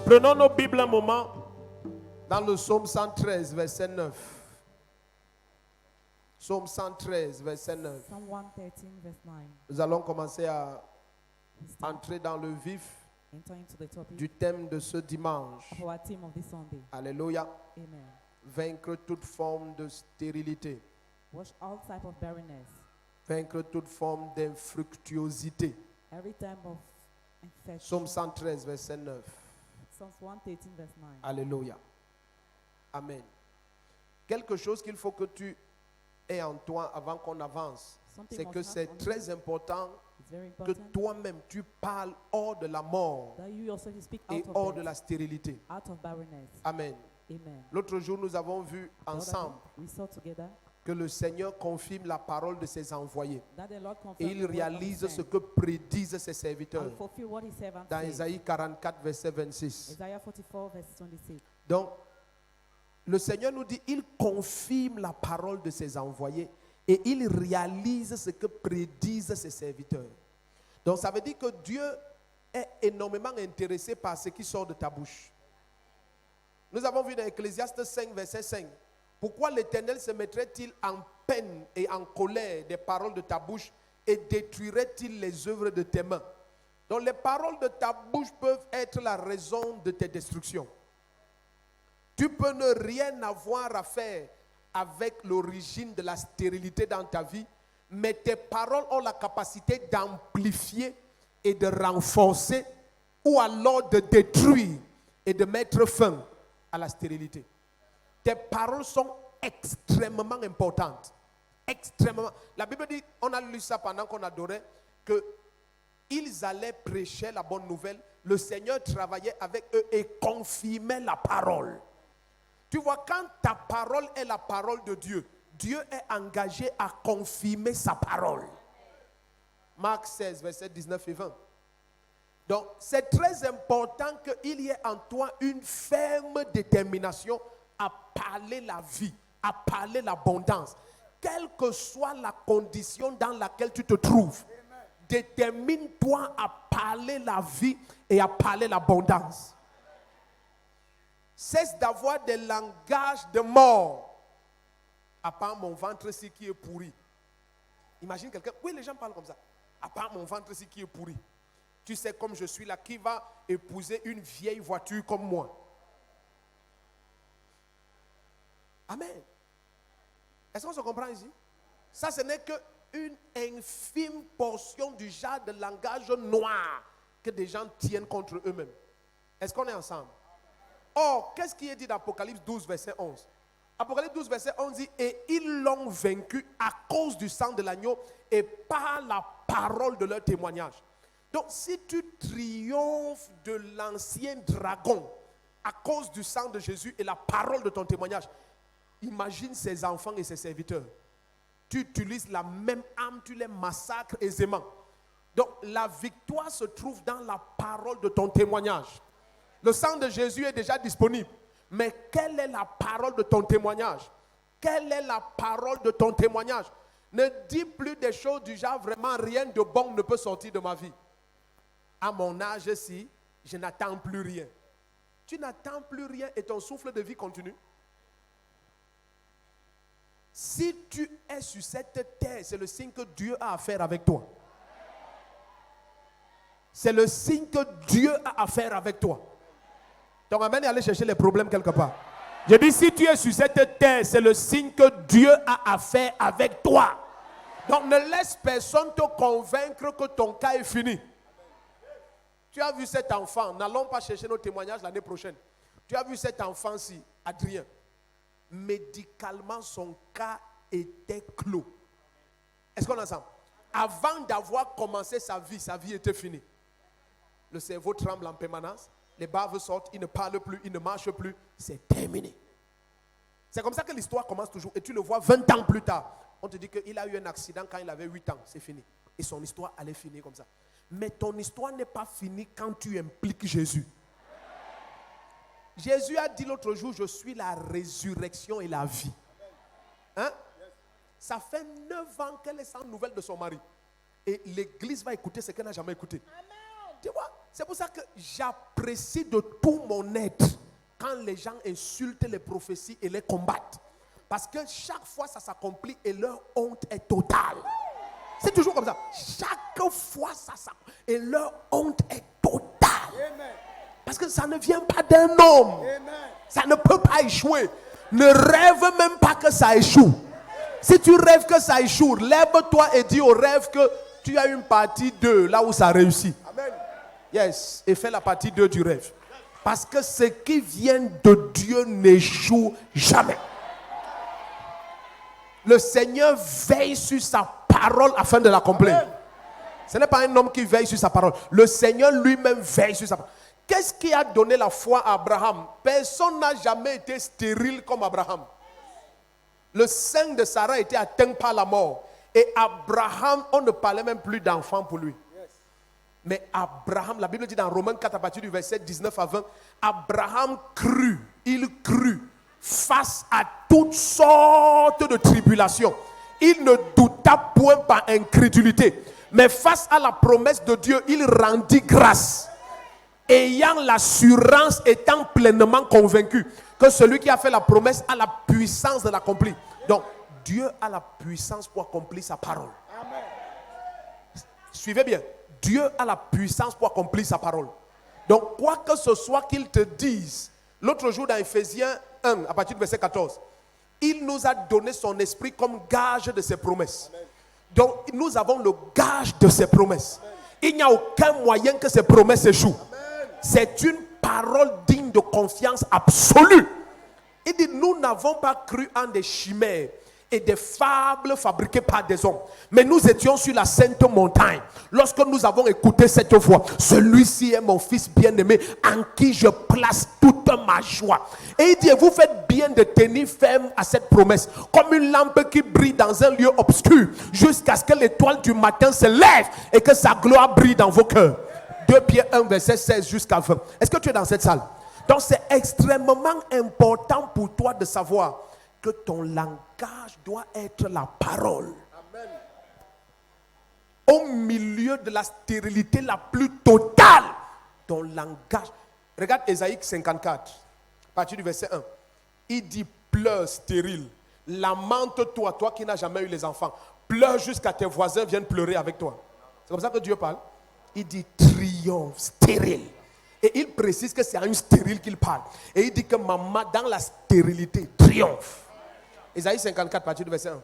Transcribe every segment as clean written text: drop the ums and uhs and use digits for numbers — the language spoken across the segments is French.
Prenons nos Bibles un moment dans le psaume 113, verset 9. Psaume 113, verset 9. Psalm 113, verse 9. Nous allons commencer à We start entrer dans le vif enter into the topic du thème de ce dimanche. of our theme of this Sunday. Alléluia. Amen. Vaincre toute forme de stérilité. Watch all type of barrenness, Vaincre toute forme d'infructuosité. every type of infection. Psaume 113, verset 9. Psalms 113, verse 9. Alléluia. Amen. Quelque chose qu'il faut que tu aies en toi avant qu'on avance, Something c'est must que have c'est on you. très important It's very que important toi-même tu parles hors de la mort that you yourself you speak et out hors of de death, la stérilité. out of barrenness. Amen. Amen. L'autre jour, nous avons vu The other ensemble day, we saw together que le Seigneur confirme la parole de ses envoyés that the Lord et confirmed il the word of his réalise ce man que prédisent ses serviteurs. and fulfill what his servant Dans said. Isaïe 44, verset 26. Isaiah 44, verse 26. Donc, le Seigneur nous dit, il confirme la parole de ses envoyés et il réalise ce que prédisent ses serviteurs. Donc, ça veut dire que Dieu est énormément intéressé par ce qui sort de ta bouche. Nous avons vu dans Ecclésiaste 5, verset 5. Pourquoi l'Éternel se mettrait-il en peine et en colère des paroles de ta bouche et détruirait-il les œuvres de tes mains? Donc, les paroles de ta bouche peuvent être la raison de tes destructions. Tu peux ne rien avoir à faire avec l'origine de la stérilité dans ta vie, mais tes paroles ont la capacité d'amplifier et de renforcer ou alors de détruire et de mettre fin à la stérilité. Tes paroles sont extrêmement importantes. Extrêmement. La Bible dit, on a lu ça pendant qu'on adorait, que ils allaient prêcher la bonne nouvelle. Le Seigneur travaillait avec eux et confirmait la parole. Tu vois, quand ta parole est la parole de Dieu, Dieu est engagé à confirmer sa parole. Marc 16, verset 19 et 20. Donc, c'est très important qu'il y ait en toi une ferme détermination à parler la vie, à parler l'abondance. Quelle que soit la condition dans laquelle tu te trouves, détermine-toi à parler la vie et à parler l'abondance. Cesse d'avoir des langages de mort. À part mon ventre-ci qui est pourri. Imagine quelqu'un, oui, les gens parlent comme ça. À part mon ventre-ci qui est pourri. Tu sais comme je suis là, qui va épouser une vieille voiture comme moi? Amen. Est-ce qu'on se comprend ici? Ça, ce n'est qu'une infime portion du genre de langage noir que des gens tiennent contre eux-mêmes. Est-ce qu'on est ensemble? Or, qu'est-ce qui est dit dans Apocalypse 12, verset 11? Apocalypse 12, verset 11 dit, et ils l'ont vaincu à cause du sang de l'agneau et par la parole de leur témoignage. Donc, si tu triomphes de l'ancien dragon à cause du sang de Jésus et la parole de ton témoignage, imagine ses enfants et ses serviteurs. Tu utilises la même âme, tu les massacres aisément. Donc, la victoire se trouve dans la parole de ton témoignage. Le sang de Jésus est déjà disponible. Mais quelle est la parole de ton témoignage? Quelle est la parole de ton témoignage? Ne dis plus des choses du genre, vraiment rien de bon ne peut sortir de ma vie. À mon âge-ci, je n'attends plus rien. Tu n'attends plus rien et ton souffle de vie continue. Si tu es sur cette terre, c'est le signe que Dieu a affaire avec toi. C'est le signe que Dieu a affaire avec toi. Donc, amen, et aller chercher les problèmes quelque part. Je dis, si tu es sur cette terre, c'est le signe que Dieu a affaire avec toi. Donc, ne laisse personne te convaincre que ton cas est fini. Tu as vu cet enfant, n'allons pas chercher nos témoignages l'année prochaine. Tu as vu cet enfant-ci, Adrien. Médicalement, son cas était clos. Est-ce qu'on est ensemble? Avant d'avoir commencé sa vie était finie. Le cerveau tremble en permanence. Les baves sortent, il ne parle plus, il ne marche plus. C'est terminé. C'est comme ça que l'histoire commence toujours. Et tu le vois 20 ans plus tard. On te dit qu'il a eu un accident quand il avait 8 ans. C'est fini. Et son histoire allait finir comme ça. Mais ton histoire n'est pas finie quand tu impliques Jésus. Jésus a dit l'autre jour, je suis la résurrection et la vie. Hein? Ça fait 9 ans qu'elle est sans nouvelles de son mari. Et l'église va écouter ce qu'elle n'a jamais écouté. Tu vois, C'est pour ça que j'apprécie de tout mon être quand les gens insultent les prophéties et les combattent. Parce que chaque fois ça s'accomplit et leur honte est totale. C'est toujours comme ça. Chaque fois ça s'accomplit et leur honte est totale. Amen. Parce que ça ne vient pas d'un homme. Amen. Ça ne peut pas échouer. Ne rêve même pas que ça échoue. Si tu rêves que ça échoue, lève-toi et dis au rêve que tu as une partie 2 là où ça réussit. Amen. Yes, et fais la partie 2 du rêve. Parce que ce qui vient de Dieu n'échoue jamais. Le Seigneur veille sur sa parole afin de l'accomplir. Ce n'est pas un homme qui veille sur sa parole. Le Seigneur lui-même veille sur sa parole. Qu'est-ce qui a donné la foi à Abraham? Personne n'a jamais été stérile comme Abraham. Le sein de Sarah était atteint par la mort. Et Abraham, on ne parlait même plus d'enfant pour lui. Mais Abraham, la Bible dit dans Romains 4 à partir du verset 19 à 20, Abraham crut, il crut face à toutes sortes de tribulations. Il ne douta point par incrédulité. Mais face à la promesse de Dieu, il rendit grâce. Ayant l'assurance, étant pleinement convaincu que celui qui a fait la promesse a la puissance de l'accomplir. Donc, Dieu a la puissance pour accomplir sa parole. Amen. Suivez bien. Dieu a la puissance pour accomplir sa parole. Donc, quoi que ce soit qu'il te dise, l'autre jour dans Ephésiens 1, à partir du verset 14, il nous a donné son esprit comme gage de ses promesses. Amen. Donc, nous avons le gage de ses promesses. Amen. Il n'y a aucun moyen que ces promesses échouent. C'est une parole digne de confiance absolue. Il dit, nous n'avons pas cru en des chimères et des fables fabriquées par des hommes. Mais nous étions sur la sainte montagne. Lorsque nous avons écouté cette voix, celui-ci est mon fils bien-aimé en qui je place toute ma joie. Et il dit, vous faites bien de tenir ferme à cette promesse, comme une lampe qui brille dans un lieu obscur, jusqu'à ce que l'étoile du matin se lève et que sa gloire brille dans vos cœurs. 2 Pierre 1, verset 16 jusqu'à 20. Est-ce que tu es dans cette salle? Donc c'est extrêmement important pour toi de savoir que ton langage doit être la parole. Amen. Au milieu de la stérilité la plus totale, ton langage. Regarde Ésaïe 54, à partir du verset 1. Il dit, pleure stérile, lamente-toi, toi qui n'as jamais eu les enfants. Pleure jusqu'à tes voisins viennent pleurer avec toi. C'est comme ça que Dieu parle. Il dit triomphe, stérile. Et il précise que c'est à une stérile qu'il parle. Et il dit que maman, dans la stérilité, triomphe. Ésaïe 54, partir du verset 1.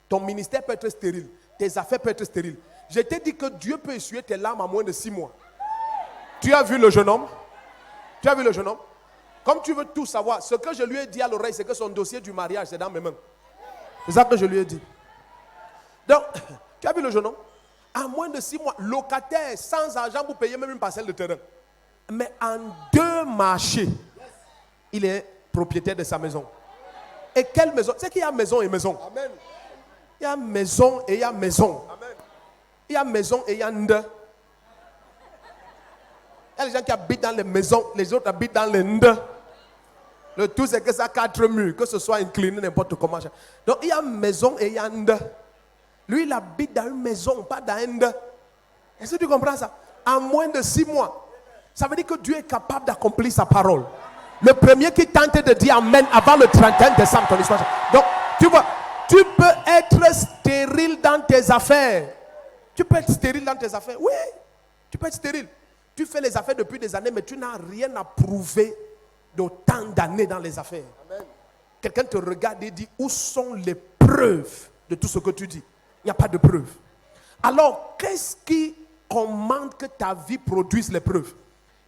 Ton ministère peut être stérile. Tes affaires peuvent être stériles. Je t'ai dit que Dieu peut essuyer tes larmes à moins de 6 mois. Tu as vu le jeune homme? Tu as vu le jeune homme? Comme tu veux tout savoir, ce que je lui ai dit à l'oreille, c'est que son dossier du mariage, c'est dans mes mains. C'est ça que je lui ai dit. Donc, tu as vu le jeune homme? En moins de 6 mois, locataire, sans argent pour payer même une parcelle de terrain. Mais en 2 marchés, il est propriétaire de sa maison. Et quelle maison? C'est qu'il y a maison et maison. Amen. Il y a maison et il y a maison. Amen. Il y a maison et il y a nde. Il y a les gens qui habitent dans les maisons, les autres habitent dans les nde. Le tout, c'est que ça a 4 murs, que ce soit incliné n'importe comment. Donc, il y a maison et il y a nde. Lui, il habite dans une maison, pas dans un nde. Est-ce que tu comprends ça? En moins de 6 mois. Ça veut dire que Dieu est capable d'accomplir sa parole. Le premier qui tente de dire Amen avant le 31 décembre, ton histoire. Donc, tu vois, tu peux être stérile dans tes affaires. Tu peux être stérile dans tes affaires. Oui, tu peux être stérile. Tu fais les affaires depuis des années, mais tu n'as rien à prouver d'autant d'années dans les affaires. Amen. Quelqu'un te regarde et dit, où sont les preuves de tout ce que tu dis? Il n'y a pas de preuves. Alors, qu'est-ce qui commande que ta vie produise les preuves?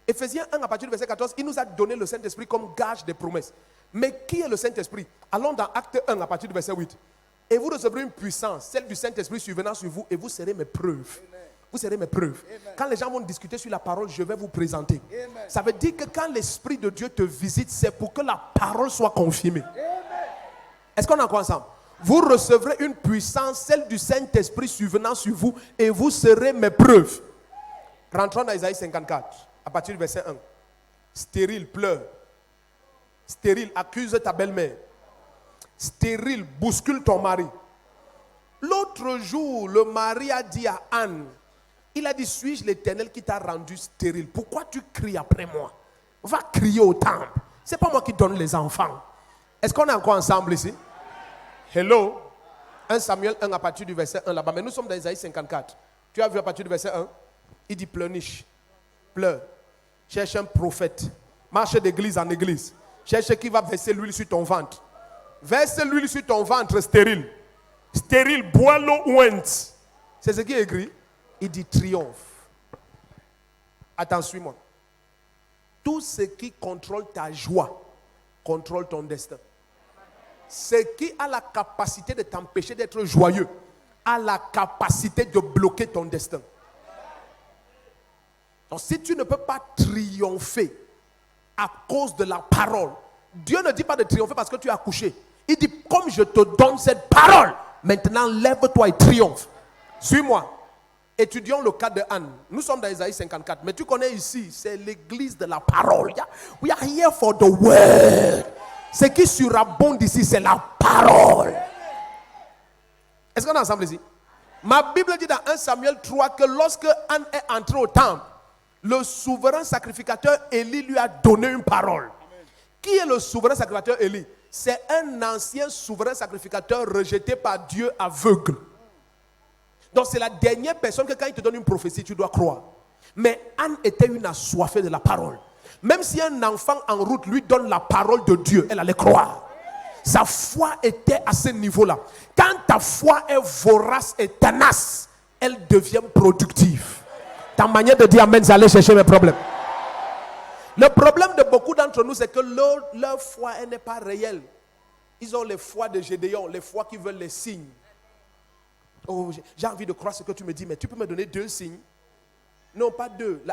Ephésiens 1 à partir du verset 14, il nous a donné le Saint-Esprit comme gage des promesses. Mais qui est le Saint-Esprit? Allons dans Acte 1 à partir du verset 8. Et vous recevrez une puissance, celle du Saint-Esprit survenant sur vous, et vous serez mes preuves. Amen. Vous serez mes preuves. Amen. Quand les gens vont discuter sur la parole, je vais vous présenter. Amen. Ça veut dire que quand l'Esprit de Dieu te visite, c'est pour que la parole soit confirmée. Amen. Est-ce qu'on est encore ensemble? Vous recevrez une puissance, celle du Saint-Esprit survenant sur vous, et vous serez mes preuves. Rentrons dans Isaïe 54, à partir du verset 1. Stérile, pleure. Stérile, accuse ta belle-mère. Stérile, bouscule ton mari. L'autre jour, le mari a dit à Anne, Il a dit, suis-je l'Éternel qui t'a rendu stérile? Pourquoi tu cries après moi? Va crier au temple. Ce n'est pas moi qui donne les enfants. Est-ce qu'on est encore ensemble ici? Hello? 1 Samuel 1 à partir du verset 1 là-bas. Mais nous sommes dans Isaïe 54. Tu as vu à partir du verset 1? Il dit pleurniche. Pleure. Cherche un prophète. Marche d'église en église. Cherche qui va verser l'huile sur ton ventre. Verse l'huile sur ton ventre stérile. Stérile, bois l'eau ouinte. C'est ce qui est écrit. Il dit triomphe. Attends, suis-moi. Tout ce qui contrôle ta joie contrôle ton destin. Ce qui a la capacité de t'empêcher d'être joyeux a la capacité de bloquer ton destin. Donc si tu ne peux pas triompher à cause de la parole, Dieu ne dit pas de triompher parce que tu as accouché. Il dit, comme je te donne cette parole, maintenant lève-toi et triomphe. Suis-moi. Étudions le cas de Anne. Nous sommes dans Isaïe 54. Mais tu connais ici, c'est l'église de la parole. We are here for the word. Ce qui surabonde ici, c'est la parole. Est-ce qu'on est ensemble ici? Ma Bible dit dans 1 Samuel 3 que lorsque Anne est entrée au temple, le souverain sacrificateur Élie lui a donné une parole. Amen. Qui est le souverain sacrificateur Élie? C'est un ancien souverain sacrificateur rejeté par Dieu aveugle. Donc c'est la dernière personne que quand il te donne une prophétie, tu dois croire. Mais Anne était une assoiffée de la parole. Même si un enfant en route lui donne la parole de Dieu, elle allait croire. Sa foi était à ce niveau-là. Quand ta foi est vorace et tenace, elle devient productive. Ta manière de dire amen, j'allais chercher mes problèmes. Le problème de beaucoup d'entre nous, c'est que leur foi elle n'est pas réelle. Ils ont les foi de Gédéon, les foi qui veulent les signes. Oh, j'ai envie de croire ce que tu me dis, mais tu peux me donner 2 signes? Non, pas 2.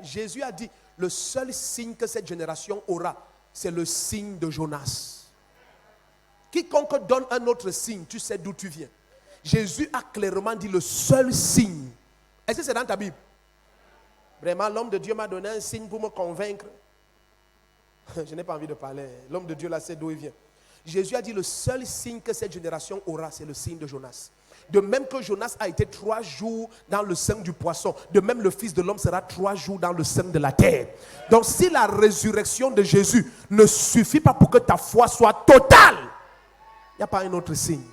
Jésus a dit, le seul signe que cette génération aura, c'est le signe de Jonas. Quiconque donne un autre signe, tu sais d'où tu viens. Jésus a clairement dit le seul signe. Est-ce que c'est dans ta Bible? Vraiment, l'homme de Dieu m'a donné un signe pour me convaincre. Je n'ai pas envie de parler. L'homme de Dieu là sait d'où il vient. Jésus a dit le seul signe que cette génération aura, c'est le signe de Jonas. De même que Jonas a été 3 jours dans le sein du poisson, de même le Fils de l'homme sera 3 jours dans le sein de la terre. Donc si la résurrection de Jésus ne suffit pas pour que ta foi soit totale, il n'y a pas un autre signe.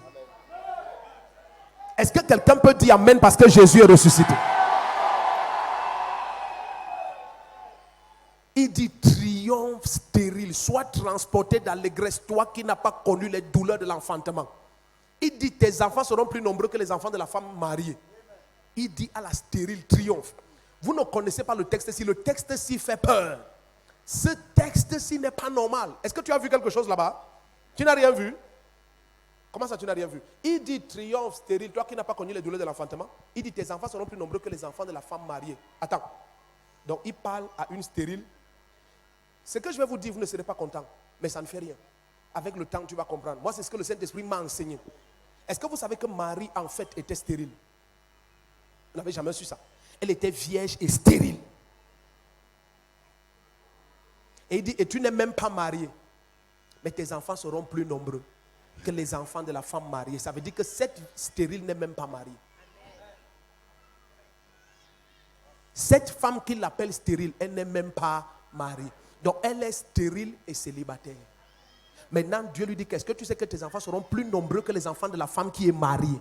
Est-ce que quelqu'un peut dire amen parce que Jésus est ressuscité? Il dit triomphe stérile, sois transporté d'allégresse, toi qui n'as pas connu les douleurs de l'enfantement. Il dit tes enfants seront plus nombreux que les enfants de la femme mariée. Il dit à la stérile triomphe. Vous ne connaissez pas le texte-ci. Le texte-ci fait peur. Ce texte-ci n'est pas normal. Est-ce que tu as vu quelque chose là-bas? Tu n'as rien vu? Comment ça tu n'as rien vu? Il dit triomphe stérile, toi qui n'as pas connu les douleurs de l'enfantement. Il dit tes enfants seront plus nombreux que les enfants de la femme mariée. Attends. Donc il parle à une stérile. Ce que je vais vous dire, vous ne serez pas content. Mais ça ne fait rien. Avec le temps, tu vas comprendre. Moi, c'est ce que le Saint-Esprit m'a enseigné. Est-ce que vous savez que Marie, en fait, était stérile? Vous n'avez jamais su ça. Elle était vierge et stérile. Et il dit, et tu n'es même pas mariée. Mais tes enfants seront plus nombreux que les enfants de la femme mariée. Ça veut dire que cette stérile n'est même pas mariée. Cette femme qu'il appelle stérile, elle n'est même pas mariée. Donc, elle est stérile et célibataire. Maintenant, Dieu lui dit, qu'est-ce que tu sais que tes enfants seront plus nombreux que les enfants de la femme qui est mariée.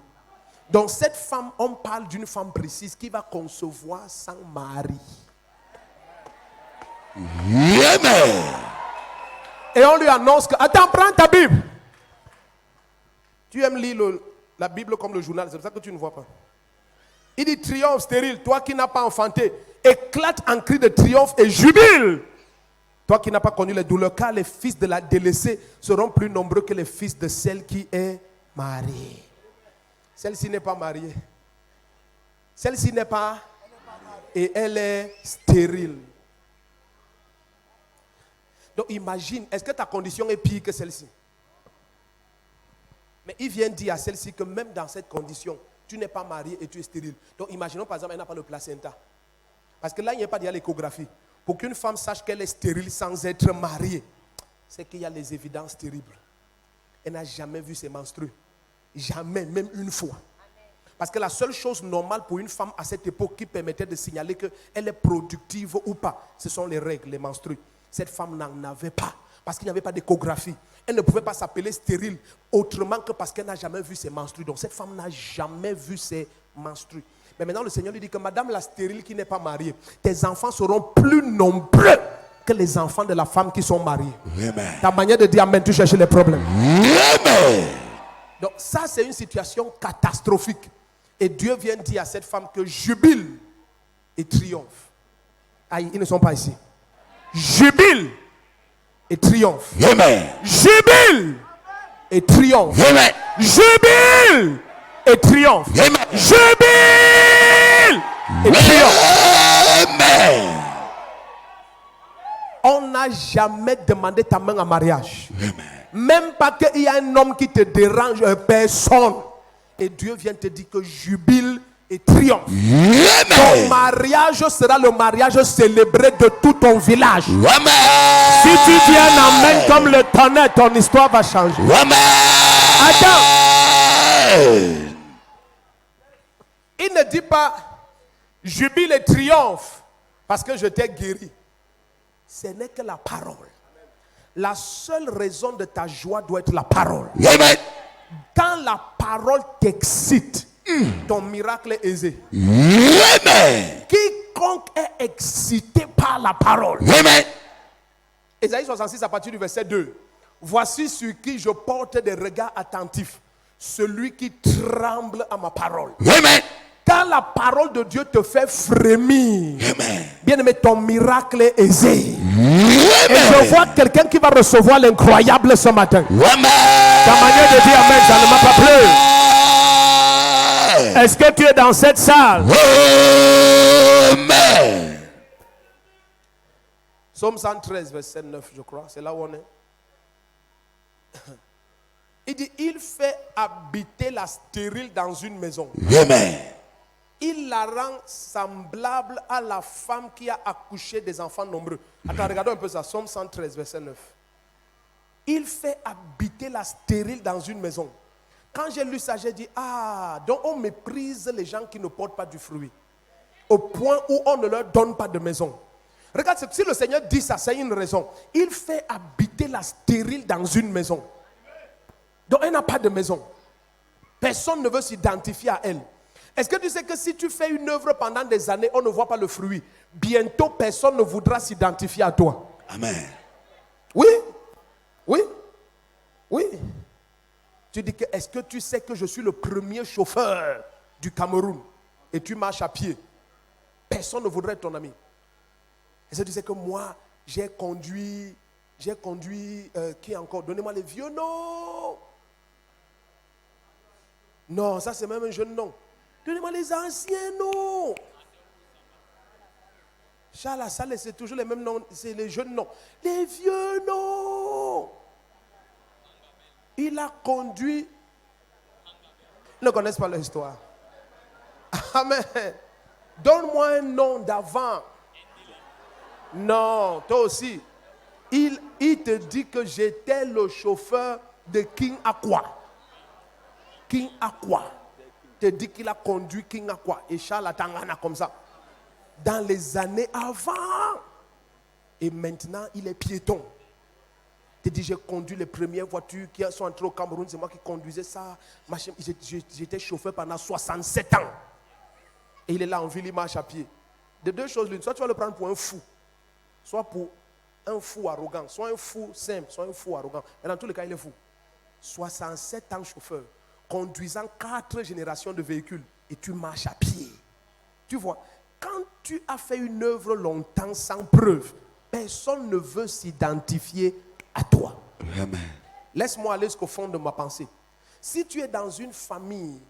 Donc cette femme, on parle d'une femme précise qui va concevoir sans mari. Amen. Et on lui annonce que, attends, prends ta Bible. Tu aimes lire la Bible comme le journal, c'est pour ça que tu ne vois pas. Il dit, triomphe stérile, toi qui n'as pas enfanté, éclate en cris de triomphe et jubile. Toi qui n'as pas connu les douleurs, car les fils de la délaissée seront plus nombreux que les fils de celle qui est mariée. Celle-ci n'est pas mariée. Celle-ci n'est pas. Et elle est stérile. Donc imagine, est-ce que ta condition est pire que celle-ci? Mais il vient dire à celle-ci que même dans cette condition, tu n'es pas marié et tu es stérile. Donc imaginons par exemple, elle n'a pas le placenta. Parce que là, il n'y a pas de l'échographie. Pour qu'une femme sache qu'elle est stérile sans être mariée, c'est qu'il y a les évidences terribles. Elle n'a jamais vu ses menstrues. Jamais, même une fois. Parce que la seule chose normale pour une femme à cette époque qui permettait de signaler qu'elle est productive ou pas, ce sont les règles, les menstrues. Cette femme n'en avait pas. Parce qu'il n'y avait pas d'échographie. Elle ne pouvait pas s'appeler stérile autrement que parce qu'elle n'a jamais vu ses menstrues. Donc cette femme n'a jamais vu ses menstrues. Mais maintenant le Seigneur lui dit que madame la stérile qui n'est pas mariée, tes enfants seront plus nombreux que les enfants de la femme qui sont mariées. Amen. Ta manière de dire amen, tu cherches les problèmes. Amen. Donc ça c'est une situation catastrophique. Et Dieu vient dire à cette femme que jubile et triomphe. Aïe, ils ne sont pas ici. Jubile et triomphe. Amen. Jubile et triomphe. Amen. Jubile et triomphe. Amen. Jubile et triomphe. Amen. On n'a jamais demandé ta main en mariage. Amen. Même pas qu'il y a un homme qui te dérange, personne. Et Dieu vient te dire que jubile et triomphe. Ton Amen. mariage sera le mariage célébré de tout ton village. Amen. Si tu dis un amen comme le tonnerre, ton histoire va changer. Amen. Attends. Il ne dit pas jubile et triomphe parce que je t'ai guéri. Ce n'est que la parole. La seule raison de ta joie doit être la parole. Amen. Quand la parole t'excite, ton miracle est aisé. Amen. Quiconque est excité par la parole. Amen. Ésaïe 66 à partir du verset 2. Voici sur qui je porte des regards attentifs. Celui qui tremble à ma parole. Amen. Quand la parole de Dieu te fait frémir, Amen. bien aimé, ton miracle est aisé. Et Amen. je vois quelqu'un qui va recevoir l'incroyable ce matin. Ta Amen. manière de dire amen, ça ne m'a pas plu. Est-ce que tu es dans cette salle? Amen. Psaume 113, verset 9, je crois. C'est là où on est. Il dit, il fait habiter la stérile dans une maison. Amen. Il la rend semblable à la femme qui a accouché des enfants nombreux. Attends, regardons un peu ça. Psaume 113, verset 9. Il fait habiter la stérile dans une maison. Quand j'ai lu ça, j'ai dit, ah, donc on méprise les gens qui ne portent pas du fruit. Au point où on ne leur donne pas de maison. Regarde, si le Seigneur dit ça, c'est une raison. Il fait habiter la stérile dans une maison. Donc elle n'a pas de maison. Personne ne veut s'identifier à elle. Est-ce que tu sais que si tu fais une œuvre pendant des années, on ne voit pas le fruit? Bientôt, personne ne voudra s'identifier à toi. Amen. Oui, oui, oui. Tu dis que, est-ce que tu sais que je suis le premier chauffeur du Cameroun et tu marches à pied? Personne ne voudrait être ton ami. Est-ce que tu sais que moi, j'ai conduit, qui encore? Donnez-moi les vieux noms. Non, ça c'est même un jeune nom. Donnez-moi les anciens noms. Charles, c'est toujours les mêmes noms, c'est les jeunes noms. Les vieux noms. Il a conduit. Ils ne connaissent pas l'histoire. Amen. Donne-moi un nom d'avant. Non, toi aussi. Il te dit que j'étais le chauffeur de King Aqua. King Aqua. Te dit qu'il a conduit King Aqua. Et Charles Atangana comme ça. Dans les années avant. Et maintenant, il est piéton. Te dit, j'ai conduit les premières voitures qui sont entrées au Cameroun. C'est moi qui conduisais ça. J'étais chauffeur pendant 67 ans. Et il est là en ville, il marche à pied. De deux choses l'une. Soit tu vas le prendre pour un fou. Soit pour un fou arrogant. Soit un fou simple. Soit un fou arrogant. Mais dans tous les cas, il est fou. 67 ans chauffeur. Conduisant 4 générations de véhicules. Et tu marches à pied. Tu vois, quand tu as fait une œuvre longtemps sans preuve, personne ne veut s'identifier à toi. Amen. Laisse-moi aller jusqu'au fond de ma pensée. Si tu es dans une famille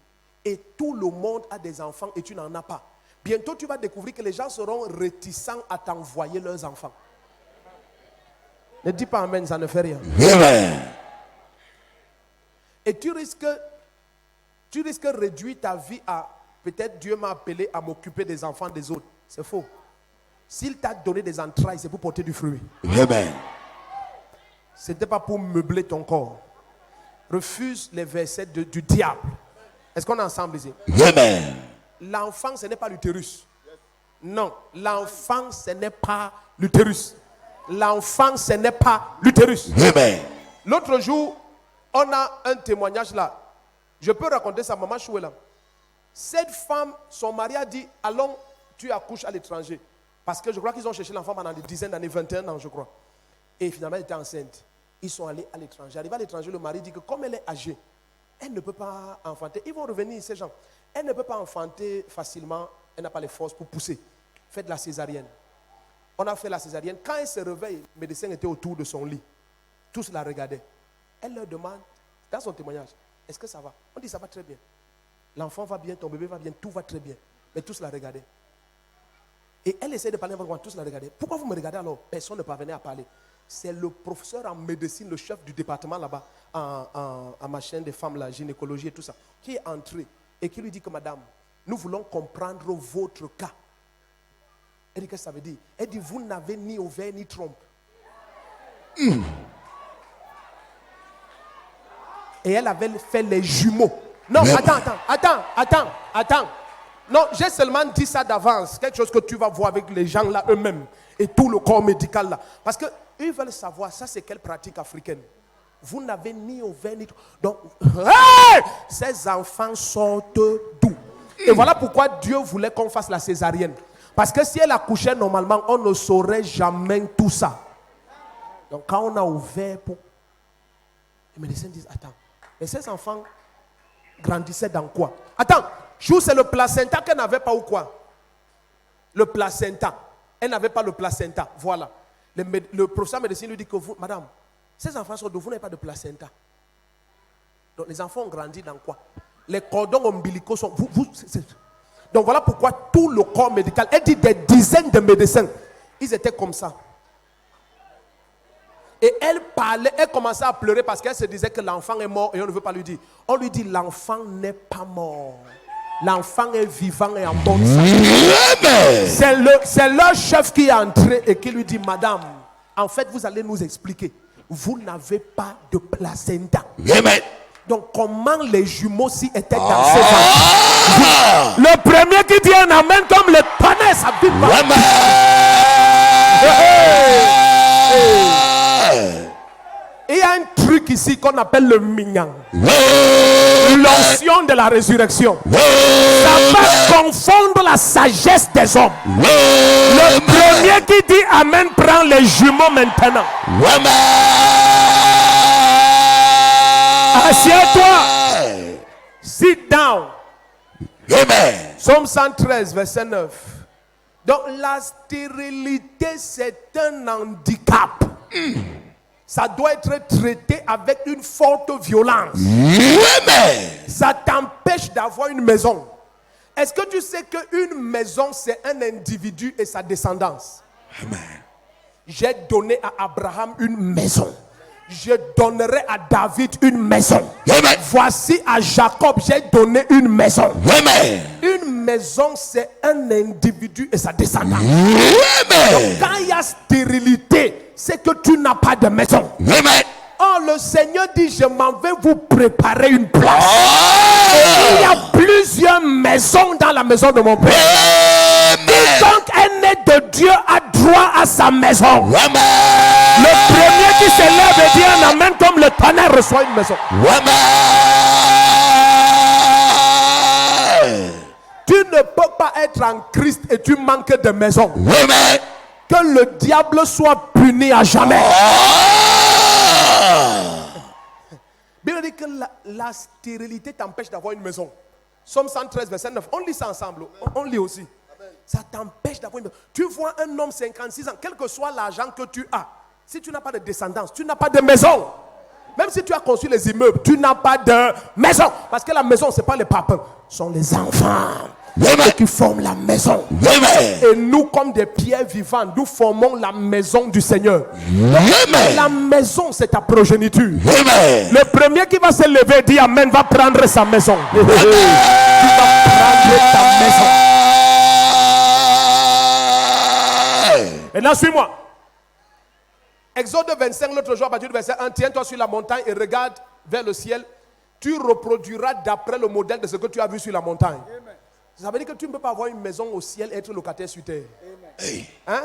et tout le monde a des enfants et tu n'en as pas, bientôt tu vas découvrir que les gens seront réticents à t'envoyer leurs enfants. Ne dis pas amen, ça ne fait rien. Amen. Et tu risques de réduire ta vie à peut-être Dieu m'a appelé à m'occuper des enfants des autres. C'est faux. S'il t'a donné des entrailles, c'est pour porter du fruit. Amen. Ce n'était pas pour meubler ton corps. Refuse les versets du diable. Est-ce qu'on est ensemble ici? Amen. L'enfant, ce n'est pas l'utérus. Non, l'enfant, ce n'est pas l'utérus. L'enfant, ce n'est pas l'utérus. Amen. L'autre jour, on a un témoignage là. Je peux raconter ça, maman Chouela. Cette femme, son mari a dit, allons, tu accouches à l'étranger. Parce que je crois qu'ils ont cherché l'enfant pendant des dizaines d'années, 21 ans, je crois. Et finalement, elle était enceinte. Ils sont allés à l'étranger. Arrivé à l'étranger, le mari dit que comme elle est âgée, elle ne peut pas enfanter. Ils vont revenir, ces gens. Elle ne peut pas enfanter facilement. Elle n'a pas les forces pour pousser. Faites la césarienne. On a fait la césarienne. Quand elle se réveille, le médecin était autour de son lit. Tous la regardaient. Elle leur demande, dans son témoignage, est-ce que ça va? On dit, ça va très bien. L'enfant va bien, ton bébé va bien, tout va très bien. Mais tous la regardaient. Et elle essaie de parler avec moi, tous la regardaient. Pourquoi vous me regardez alors? Personne ne parvenait à parler. C'est le professeur en médecine, le chef du département là-bas, en machin des femmes, la gynécologie et tout ça, qui est entré et qui lui dit que madame, nous voulons comprendre votre cas. Elle dit, qu'est-ce que ça veut dire? Elle dit, vous n'avez ni ovaire ni trompe. Et elle avait fait les jumeaux. Non, attends. Non, j'ai seulement dit ça d'avance. Quelque chose que tu vas voir avec les gens là eux-mêmes. Et tout le corps médical là. Parce qu'ils veulent savoir, ça c'est quelle pratique africaine? Vous n'avez ni ovaire ni... Donc, hey! Ces enfants sortent d'où? Et voilà pourquoi Dieu voulait qu'on fasse la césarienne. Parce que si elle accouchait normalement, on ne saurait jamais tout ça. Donc quand on a ouvert pour... Les médecins disent, attends, mais ces enfants grandissaient dans quoi? Attends, c'est le placenta qu'elle n'avait pas ou quoi? Le placenta. Elle n'avait pas le placenta. Voilà. Le professeur de médecine lui dit que vous, madame, ces enfants sont de vous n'avez pas de placenta. Donc les enfants ont grandi dans quoi? Les cordons ombilicaux sont... Donc voilà pourquoi tout le corps médical, elle dit des dizaines de médecins, ils étaient comme ça. Et elle parlait, elle commençait à pleurer parce qu'elle se disait que l'enfant est mort et on ne veut pas lui dire. On lui dit l'enfant n'est pas mort. L'enfant est vivant et en bonne santé. C'est leur chef qui est entré et qui lui dit, madame, en fait vous allez nous expliquer. Vous n'avez pas de placenta. Amen. Donc comment les jumeaux s'y étaient dans ces enfants? Le premier qui dit un amen comme le tonnerre, ça vit pas. Et il y a un truc ici qu'on appelle le mignon. L'onction de la résurrection. Ça va confondre la sagesse des hommes. Le premier qui dit amen prend les jumeaux maintenant. Assieds-toi. Sit down. Amen. Psaume 113, verset 9. Donc la stérilité, c'est un handicap. Ça doit être traité avec une forte violence. Amen. Ça t'empêche d'avoir une maison. Est-ce que tu sais qu'une maison, c'est un individu et sa descendance? Amen. J'ai donné à Abraham une maison. Je donnerai à David une maison. Amen. Voici à Jacob, j'ai donné une maison. Amen. Une maison, c'est un individu et sa descendance. Amen. Donc, quand il y a stérilité, c'est que tu n'as pas de maison. Amen. Oh, le Seigneur dit, je m'en vais vous préparer une place. Et il y a plusieurs maisons dans la maison de mon Père. Donc, un né de Dieu a droit à sa maison. Amen. Le premier qui se lève et dit un amen comme le tonnerre reçoit une maison. Amen. Tu ne peux pas être en Christ et tu manques de maison. Amen. Que le diable soit puni à jamais. Bible dit que la stérilité t'empêche d'avoir une maison. Somme 113, verset 9. On lit ça ensemble. On lit aussi. Amen. Ça t'empêche d'avoir une maison. Tu vois un homme 56 ans, quel que soit l'argent que tu as, si tu n'as pas de descendance, tu n'as pas de maison. Même si tu as construit les immeubles, tu n'as pas de maison. Parce que la maison, ce n'est pas les papas, ce sont les enfants. Ceux qui forment la maison. Amen. Et nous, comme des pierres vivantes, nous formons la maison du Seigneur. Amen. La maison, c'est ta progéniture. Amen. Le premier qui va se lever dit amen va prendre sa maison. Tu vas prendre ta maison. Maintenant, suis-moi. Exode 25, l'autre jour, à partir du verset 1, tiens-toi sur la montagne et regarde vers le ciel. tu reproduiras d'après le modèle de ce que tu as vu sur la montagne. Ça veut dire que tu ne peux pas avoir une maison au ciel et être locataire sur terre. Hein?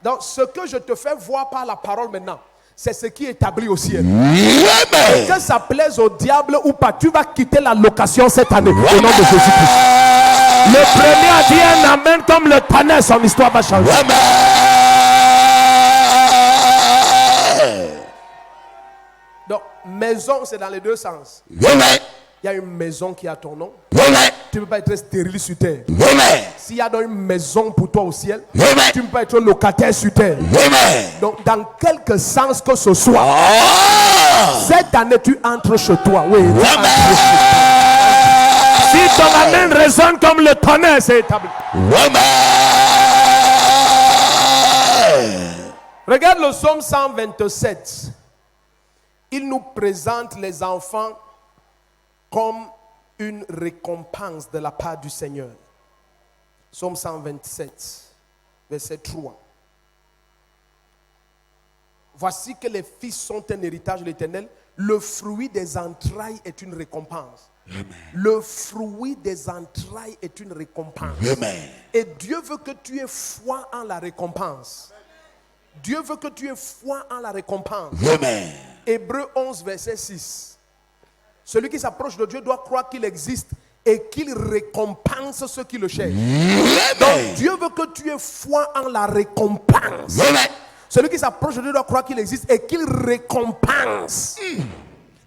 Donc, ce que je te fais voir par la parole maintenant, c'est ce qui est établi au ciel. Et que ça plaise au diable ou pas, tu vas quitter la location cette année au nom de Jésus-Christ. Le premier a dit un amen comme le tonnerre, son histoire va changer. Donc, maison, c'est dans les deux sens. Il y a une maison qui a ton nom. Tu ne peux pas être stérile sur terre. S'il y a donc une maison pour toi au ciel, tu ne peux pas être locataire sur terre. Donc, dans quelque sens que ce soit, cette année, tu entres chez toi. Oui, tu entres chez toi. Si ton amen résonne comme le tonnerre, c'est établi. Regarde le psaume 127. Il nous présente les enfants comme une récompense de la part du Seigneur. Psaume 127, verset 3. Voici que les fils sont un héritage de l'Éternel. Le fruit des entrailles est une récompense. Amen. Le fruit des entrailles est une récompense. Amen. Et Dieu veut que tu aies foi en la récompense. Dieu veut que tu aies foi en la récompense. Amen. Hébreux 11, verset 6. Celui qui s'approche de Dieu doit croire qu'il existe et qu'il récompense ceux qui le cherchent. Amen. Donc Dieu veut que tu aies foi en la récompense. Amen. Celui qui s'approche de Dieu doit croire qu'il existe et qu'il récompense.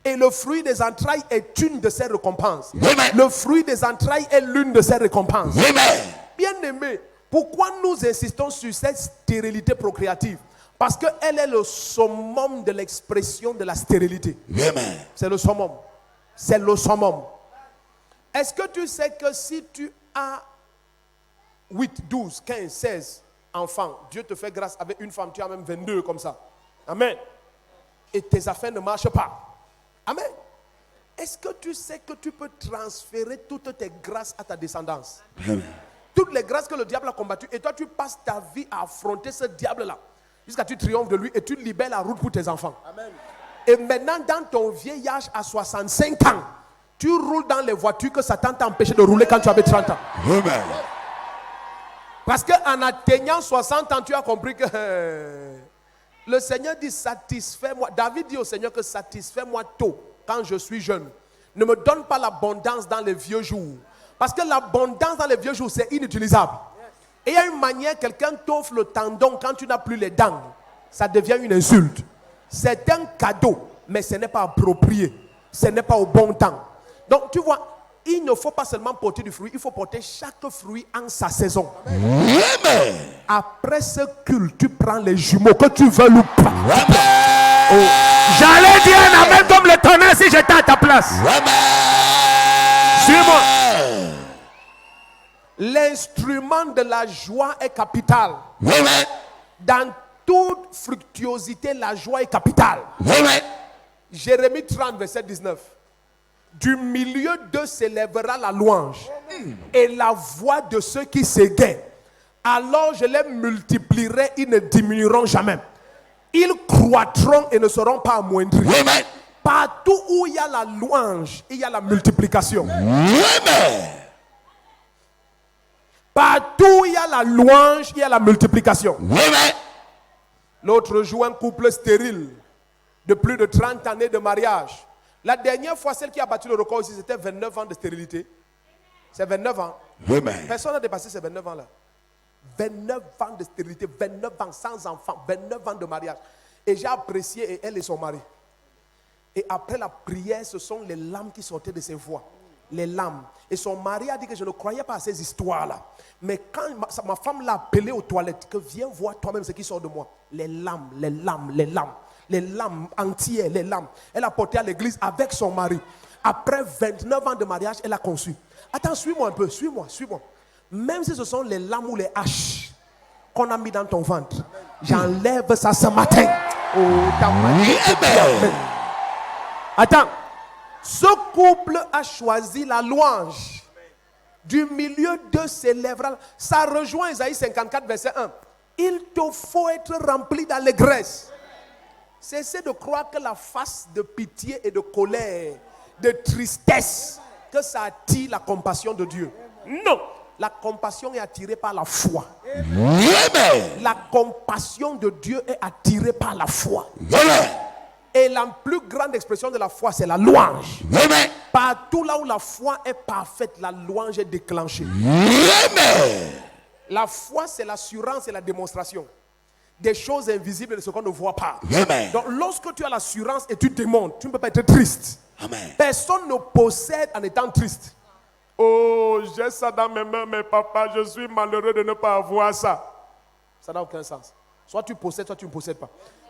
Et le fruit des entrailles est une de ces récompenses. Amen. Le fruit des entrailles est l'une de ces récompenses. Amen. Bien-aimé, pourquoi nous insistons sur cette stérilité procréative? Parce qu'elle est le summum de l'expression de la stérilité. Amen. C'est le summum. C'est le summum. Est-ce que tu sais que si tu as 8, 12, 15, 16 enfants, Dieu te fait grâce avec une femme, tu as même 22 comme ça. Amen. Et tes affaires ne marchent pas. Amen. Est-ce que tu sais que tu peux transférer toutes tes grâces à ta descendance? Amen. Toutes les grâces que le diable a combattues, et toi tu passes ta vie à affronter ce diable-là jusqu'à ce que tu triomphes de lui et tu libères la route pour tes enfants. Amen. Et maintenant, dans ton vieil âge à 65 ans, tu roules dans les voitures que Satan t'a empêché de rouler quand tu avais 30 ans. Amen. Parce qu'en atteignant 60 ans, tu as compris que le Seigneur dit satisfais-moi. David dit au Seigneur que satisfais-moi tôt quand je suis jeune. Ne me donne pas l'abondance dans les vieux jours. Parce que l'abondance dans les vieux jours, c'est inutilisable. Et il y a une manière, quelqu'un t'offre le tendon quand tu n'as plus les dents. Ça devient une insulte. C'est un cadeau, mais ce n'est pas approprié. Ce n'est pas au bon temps. Donc tu vois, il ne faut pas seulement porter du fruit, il faut porter chaque fruit en sa saison. Amen. Après ce culte, tu prends les jumeaux que tu veux ou pas. Oh. J'allais dire un amen comme le tonnerre si j'étais à ta place. Suis-moi. L'instrument de la joie est capital. Amen. Dans toute fructuosité, la joie est capitale. Amen. Jérémie 30, verset 19. Du milieu d'eux s'élèvera la louange et la voix de ceux qui s'égaient. Alors je les multiplierai, ils ne diminueront jamais. Ils croîtront et ne seront pas amoindris. Amen. Partout où il y a la louange, il y a la multiplication. Amen. Partout où il y a la louange, il y a la multiplication. Amen. L'autre jour, un couple stérile de plus de 30 années de mariage. La dernière fois, celle qui a battu le record ici, c'était 29 ans de stérilité. C'est 29 ans. Amen. Personne n'a dépassé ces 29 ans-là. 29 ans de stérilité, 29 ans sans enfant, 29 ans de mariage. Et j'ai apprécié, et elle et son mari. Et après la prière, ce sont les larmes qui sortaient de ses voix. Les larmes. Et son mari a dit que je ne croyais pas à ces histoires-là. Mais quand ma femme l'a appelé aux toilettes, que viens voir toi-même ce qui sort de moi. Les larmes, les larmes, les larmes. Les larmes entières, les larmes. Elle a porté à l'église avec son mari. Après 29 ans de mariage, elle a conçu. Attends, suis-moi un peu, suis-moi. Même si ce sont les lames ou les haches qu'on a mis dans ton ventre, j'enlève ça ce matin. Oh, attends, ce couple a choisi la louange. Du milieu de ses lèvres, ça rejoint Isaïe 54, verset 1. Il te faut être rempli d'allégresse. Cessez de croire que la face de pitié et de colère de tristesse que ça attire la compassion de Dieu. Non, la compassion est attirée par la foi. Amen. La compassion de Dieu est attirée par la foi. Amen. Et la plus grande expression de la foi, c'est la louange. Amen. Partout là où la foi est parfaite, la louange est déclenchée. Amen. La foi, c'est l'assurance et la démonstration des choses invisibles de ce qu'on ne voit pas. Amen. Donc, lorsque tu as l'assurance et tu démontres, tu ne peux pas être triste. Amen. Personne ne possède en étant triste. Oh, j'ai ça dans mes mains, mais papa, je suis malheureux de ne pas avoir ça. Ça n'a aucun sens. Soit tu possèdes, soit tu ne possèdes pas.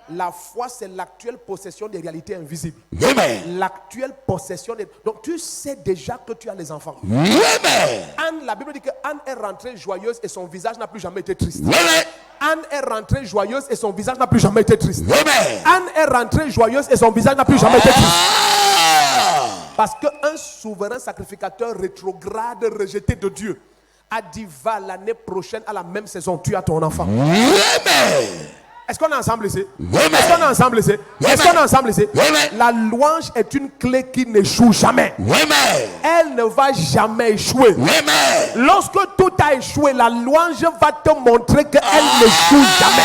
La foi, c'est l'actuelle possession des réalités invisibles. Amen. L'actuelle possession des... Donc, tu sais déjà que tu as les enfants. Amen. Anne, la Bible dit que Anne est rentrée joyeuse et son visage n'a plus jamais été triste. Amen. Anne est rentrée joyeuse et son visage n'a plus jamais été triste. Amen. Anne est rentrée joyeuse et son visage n'a plus jamais été triste. Ah. Parce qu'un souverain sacrificateur rétrograde rejeté de Dieu a dit va l'année prochaine à la même saison, tu as ton enfant. Amen. Est-ce qu'on est ensemble ici? Amen. Est-ce qu'on est ensemble ici? Est-ce qu'on est ensemble ici? Amen. La louange est une clé qui n'échoue jamais. Amen. Elle ne va jamais échouer. Amen. Lorsque tout a échoué, la louange va te montrer qu'elle n'échoue jamais.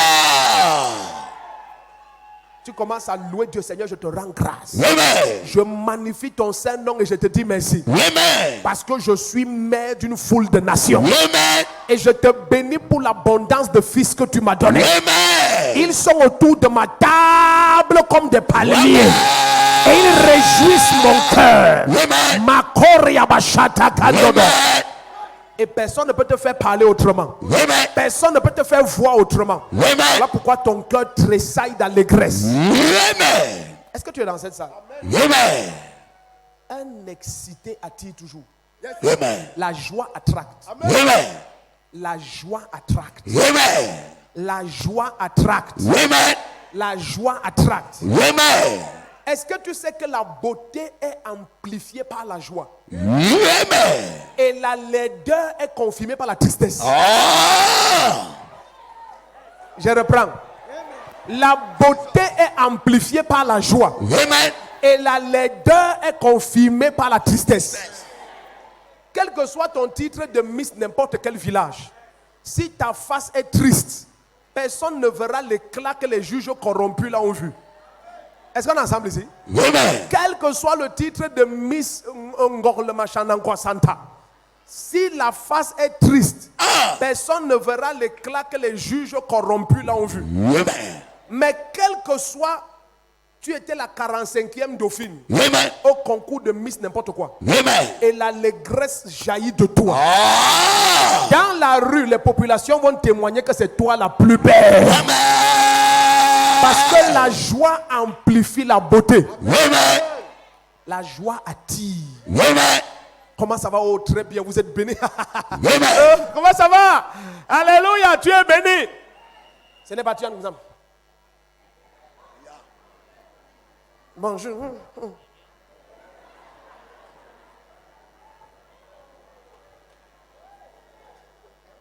Ah. Tu commences à louer Dieu, Seigneur, je te rends grâce. Amen. Je magnifie ton Saint-Nom et je te dis merci. Amen. Parce que je suis mère d'une foule de nations. Amen. Et je te bénis pour l'abondance de fils que tu m'as donné. Amen. Ils sont autour de ma table comme des palmiers. Et ils réjouissent mon cœur. Amen. Makoria bashata kadodo. Amen. Et personne ne peut te faire parler autrement. Amen. Personne ne peut te faire voir autrement. Amen. Voilà pourquoi ton cœur tressaille d'allégresse. Amen. Est-ce que tu es dans cette salle? Amen. Un excité attire toujours. Amen. La joie attracte. Amen. La joie attracte. Amen. La joie attracte. Amen. La joie attracte. Amen. Est-ce que tu sais que la beauté est amplifiée par la joie? Amen. Et la laideur est confirmée par la tristesse. Ah. Je reprends. La beauté est amplifiée par la joie. Amen. Et la laideur est confirmée par la tristesse. Quel que soit ton titre de Miss n'importe quel village, si ta face est triste, personne ne verra l'éclat que les juges corrompus là ont vu. Est-ce qu'on est ensemble ici? Amen. Quel que soit le titre de Miss Ngorlema Shanangwa Santa, si la face est triste, personne ne verra l'éclat que les juges corrompus là ont vu. Amen. Mais quel que soit, tu étais la 45e dauphine Amen. au concours de Miss n'importe quoi. Amen. Et l'allégresse jaillit de toi. Ah. Dans la rue, les populations vont témoigner que c'est toi la plus belle. Amen. Parce que la joie amplifie la beauté. Amen. La joie attire. Amen. Comment ça va? Oh, très bien, vous êtes bénis. Amen. Comment ça va? Alléluia, tu es béni. Ce n'est pas tu, nous. Bonjour.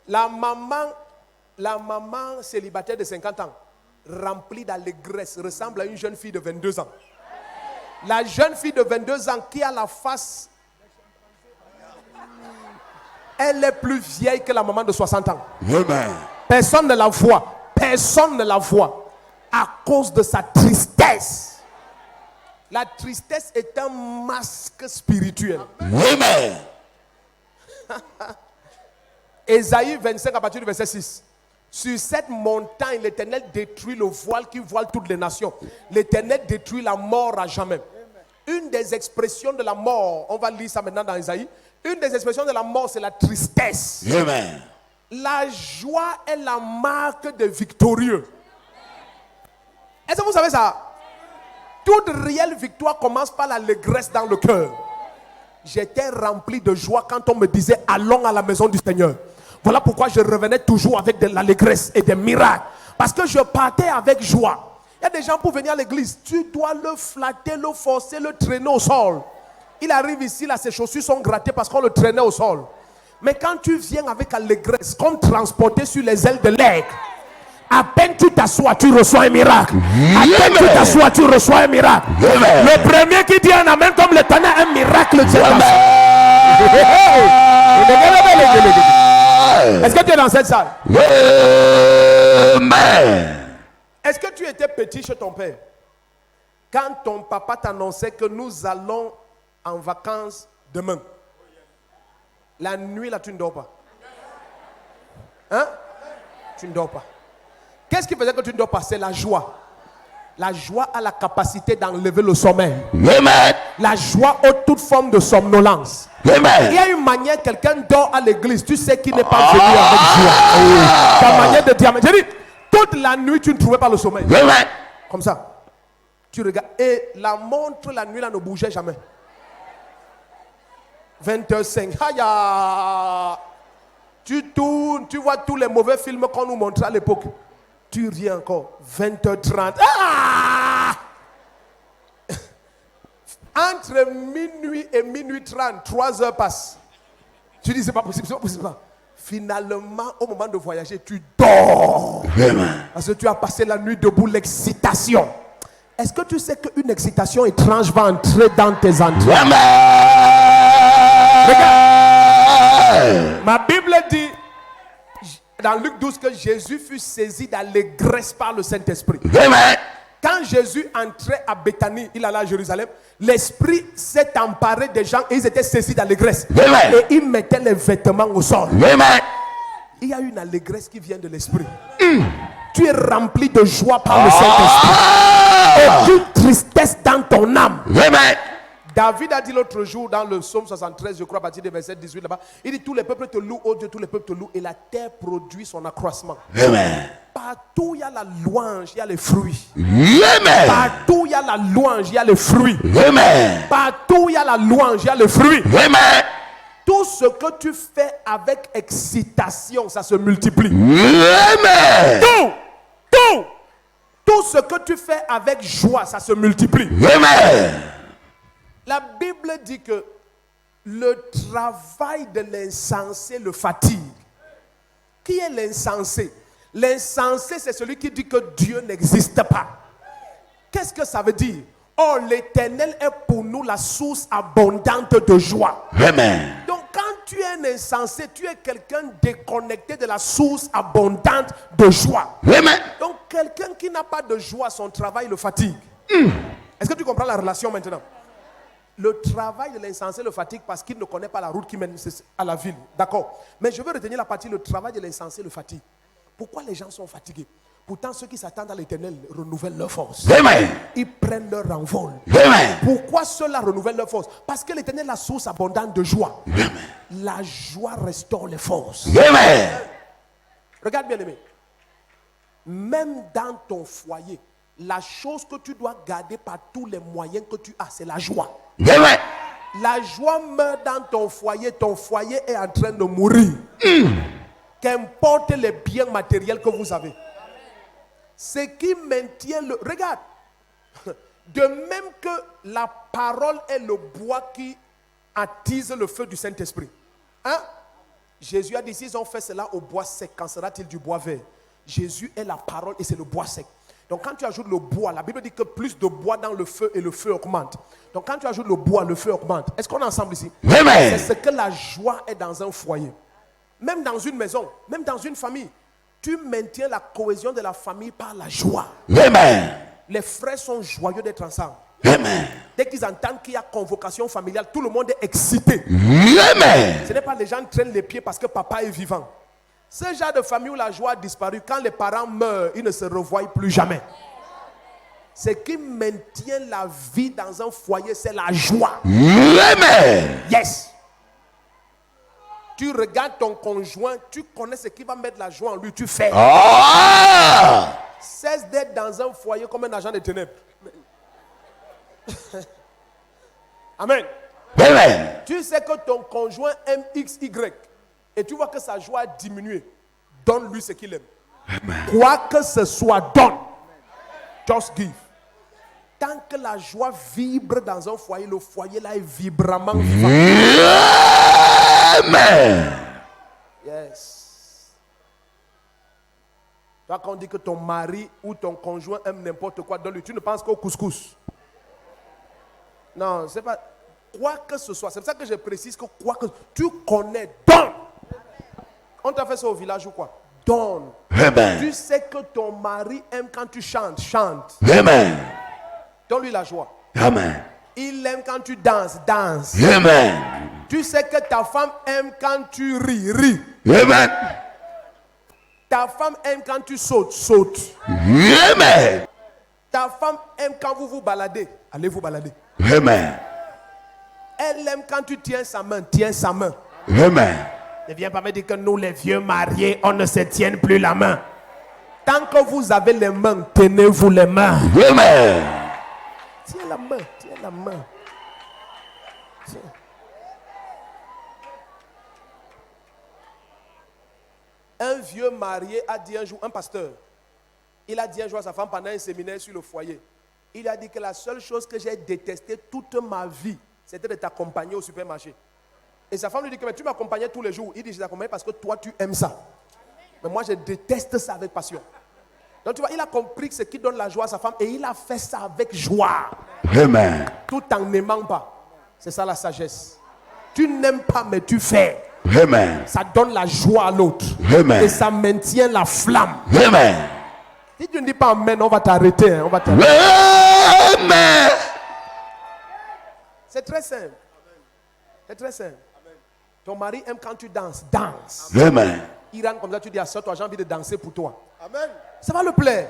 La maman célibataire de 50 ans, remplie d'allégresse, ressemble à une jeune fille de 22 ans. La jeune fille de 22 ans qui a la face, elle est plus vieille que la maman de 60 ans. Amen. Personne ne la voit. Personne ne la voit à cause de sa tristesse. La tristesse est un masque spirituel. Amen. Ésaïe 25 à partir du verset 6. Sur cette montagne, l'Éternel détruit le voile qui voile toutes les nations. L'Éternel détruit la mort à jamais. Une des expressions de la mort, on va lire ça maintenant dans Ésaïe. Une des expressions de la mort, c'est la tristesse. Amen. La joie est la marque des victorieux. Est-ce que vous savez ça? Toute réelle victoire commence par l'allégresse dans le cœur. J'étais rempli de joie quand on me disait allons à la maison du Seigneur. Voilà pourquoi je revenais toujours avec de l'allégresse et des miracles. Parce que je partais avec joie. Il y a des gens pour venir à l'église. Tu dois le flatter, le forcer, le traîner au sol. Il arrive ici, là, ses chaussures sont grattées parce qu'on le traînait au sol. Mais quand tu viens avec allégresse, comme transporté sur les ailes de l'aigle, À peine tu t'assois, tu reçois un miracle. À peine tu Amen. t'assois, tu reçois un miracle. Amen. Le premier qui dit un amen comme le tonnerre, un miracle tient dans sa- Est-ce que tu es dans cette salle? Amen. Est-ce que tu étais petit chez ton père quand ton papa t'annonçait que nous allons en vacances demain? La nuit là, tu ne dors pas. Hein? Tu ne dors pas. Qu'est-ce qui faisait que tu ne dors pas? C'est la joie. La joie a la capacité d'enlever le sommeil. Amen. La joie ôte toute forme de somnolence. Il y Amen. a une manière, quelqu'un dort à l'église, tu sais qu'il n'est pas venu avec joie. Ta manière de dire, j'ai dit, toute la nuit, tu ne trouvais pas le sommeil. Amen. Comme ça. Tu regardes. Et la montre, la nuit, là, ne bougeait jamais. 20h05. Aïe. Tu tournes, tu vois tous les mauvais films qu'on nous montrait à l'époque. Tu ris encore. 20h30. Ah! Entre minuit et minuit 30, 3 heures passent. Tu dis, c'est pas possible, c'est pas possible. Finalement, au moment de voyager, tu dors. Amen. Parce que tu as passé la nuit debout, l'excitation. Est-ce que tu sais qu'une excitation étrange va entrer dans tes entrailles? Amen. Ma Bible dit, dans Luc 12, que Jésus fut saisi d'allégresse par le Saint-Esprit. Amen. Quand Jésus entrait à Béthanie, il allait à Jérusalem, l'Esprit s'est emparé des gens et ils étaient saisis d'allégresse. Amen. Et ils mettaient les vêtements au sol. Amen. Il y a une allégresse qui vient de l'Esprit. Tu es rempli de joie par le Saint-Esprit. Aucune tristesse dans ton âme. Amen. David a dit l'autre jour dans le psaume 73, je crois, à partir du verset 18 là-bas, il dit, tous les peuples te louent, oh Dieu, tous les peuples te louent, et la terre produit son accroissement. Amen. Partout il y a la louange, il y a les fruits. Amen. Partout il y a la louange, il y a les fruits. Amen. Partout il y a la louange, il y a les fruits. Amen. Tout ce que tu fais avec excitation, ça se multiplie. Amen. Tout ce que tu fais avec joie, ça se multiplie. Amen. La Bible dit que le travail de l'insensé le fatigue. Qui est l'insensé? L'insensé, c'est celui qui dit que Dieu n'existe pas. Qu'est-ce que ça veut dire? Oh, l'Éternel est pour nous la source abondante de joie. Amen. Donc, quand tu es un insensé, tu es quelqu'un déconnecté de la source abondante de joie. Amen. Donc, quelqu'un qui n'a pas de joie, son travail le fatigue. Est-ce que tu comprends la relation maintenant? Le travail de l'insensé le fatigue parce qu'il ne connaît pas la route qui mène à la ville. D'accord. Mais je veux retenir la partie, le travail de l'insensé le fatigue. Pourquoi les gens sont fatigués? Pourtant, ceux qui s'attendent à l'Éternel renouvellent leur force. Amen. Ils prennent leur envol. Amen. Pourquoi ceux-là renouvellent leur force? Parce que l'Éternel est la source abondante de joie. Amen. La joie restaure les forces. Amen. Regarde bien aimé. Même dans ton foyer, la chose que tu dois garder par tous les moyens que tu as, c'est la joie. Amen. La joie meurt dans ton foyer est en train de mourir. Qu'importe les biens matériels que vous avez. Ce qui maintient le... Regarde. De même que la parole est le bois qui attise le feu du Saint-Esprit. Hein? Jésus a dit, s'ils ont fait cela au bois sec, qu'en sera-t-il du bois vert? Jésus est la parole et c'est le bois sec. Donc quand tu ajoutes le bois, la Bible dit que plus de bois dans le feu et le feu augmente. Donc quand tu ajoutes le bois, le feu augmente. Est-ce qu'on est ensemble ici? Amen. C'est ce que la joie est dans un foyer. Même dans une maison, même dans une famille. Tu maintiens la cohésion de la famille par la joie. Amen. Les frères sont joyeux d'être ensemble. Amen. Dès qu'ils entendent qu'il y a convocation familiale, tout le monde est excité. Amen. Ce n'est pas les gens qui traînent les pieds parce que papa est vivant. Ce genre de famille où la joie a disparu, quand les parents meurent, ils ne se revoient plus jamais. Ce qui maintient la vie dans un foyer, c'est la joie. Amen. Yes. Tu regardes ton conjoint, tu connais ce qui va mettre la joie en lui, tu fais. Ah. Cesse d'être dans un foyer comme un agent de ténèbres. Amen. Amen. Tu sais que ton conjoint aime XY et tu vois que sa joie a diminué. Donne-lui ce qu'il aime. Amen. Quoi que ce soit, donne. Just give. Tant que la joie vibre dans un foyer, le foyer là est vibrament vivant. Amen. Yes. Tu vois quand on dit que ton mari ou ton conjoint aime n'importe quoi, donne-lui. Tu ne penses qu'au couscous. Non, c'est pas. Quoi que ce soit. C'est pour ça que je précise que quoi que tu connais, donne. On t'a fait ça au village ou quoi? Donne. Amen. Tu sais que ton mari aime quand tu chantes, chante. Amen. Donne-lui la joie. Amen. Il aime quand tu danses, danse. Amen. Tu sais que ta femme aime quand tu ris, ris. Amen. Ta femme aime quand tu sautes, saute. Amen. Ta femme aime quand vous vous baladez. Allez vous balader. Amen. Elle aime quand tu tiens sa main, tiens sa main. Amen. Ne viens pas me dire que nous, les vieux mariés, on ne se tienne plus la main. Tant que vous avez les mains, tenez-vous les mains. Amen. Tiens la main, tiens la main. Tiens. Un vieux marié a dit un jour, un pasteur, il a dit un jour à sa femme pendant un séminaire sur le foyer, il a dit que la seule chose que j'ai détestée toute ma vie, c'était de t'accompagner au supermarché. Et sa femme lui dit que mais tu m'accompagnais tous les jours. Il dit je t'accompagne parce que toi tu aimes ça. Mais moi je déteste ça avec passion. Donc tu vois, il a compris que ce qui donne la joie à sa femme et il a fait ça avec joie. Amen. Tout en n'aimant pas. C'est ça la sagesse. Tu n'aimes pas mais tu fais. Amen. Ça donne la joie à l'autre. Amen. Et ça maintient la flamme. Amen. Si tu ne dis pas amen, on va t'arrêter. Hein, on va t'arrêter. Amen. C'est très simple. C'est très simple. Ton mari aime quand tu danses. Danse. Amen. Il rentre comme ça, tu dis à ça, toi j'ai envie de danser pour toi. Amen. Ça va le plaire.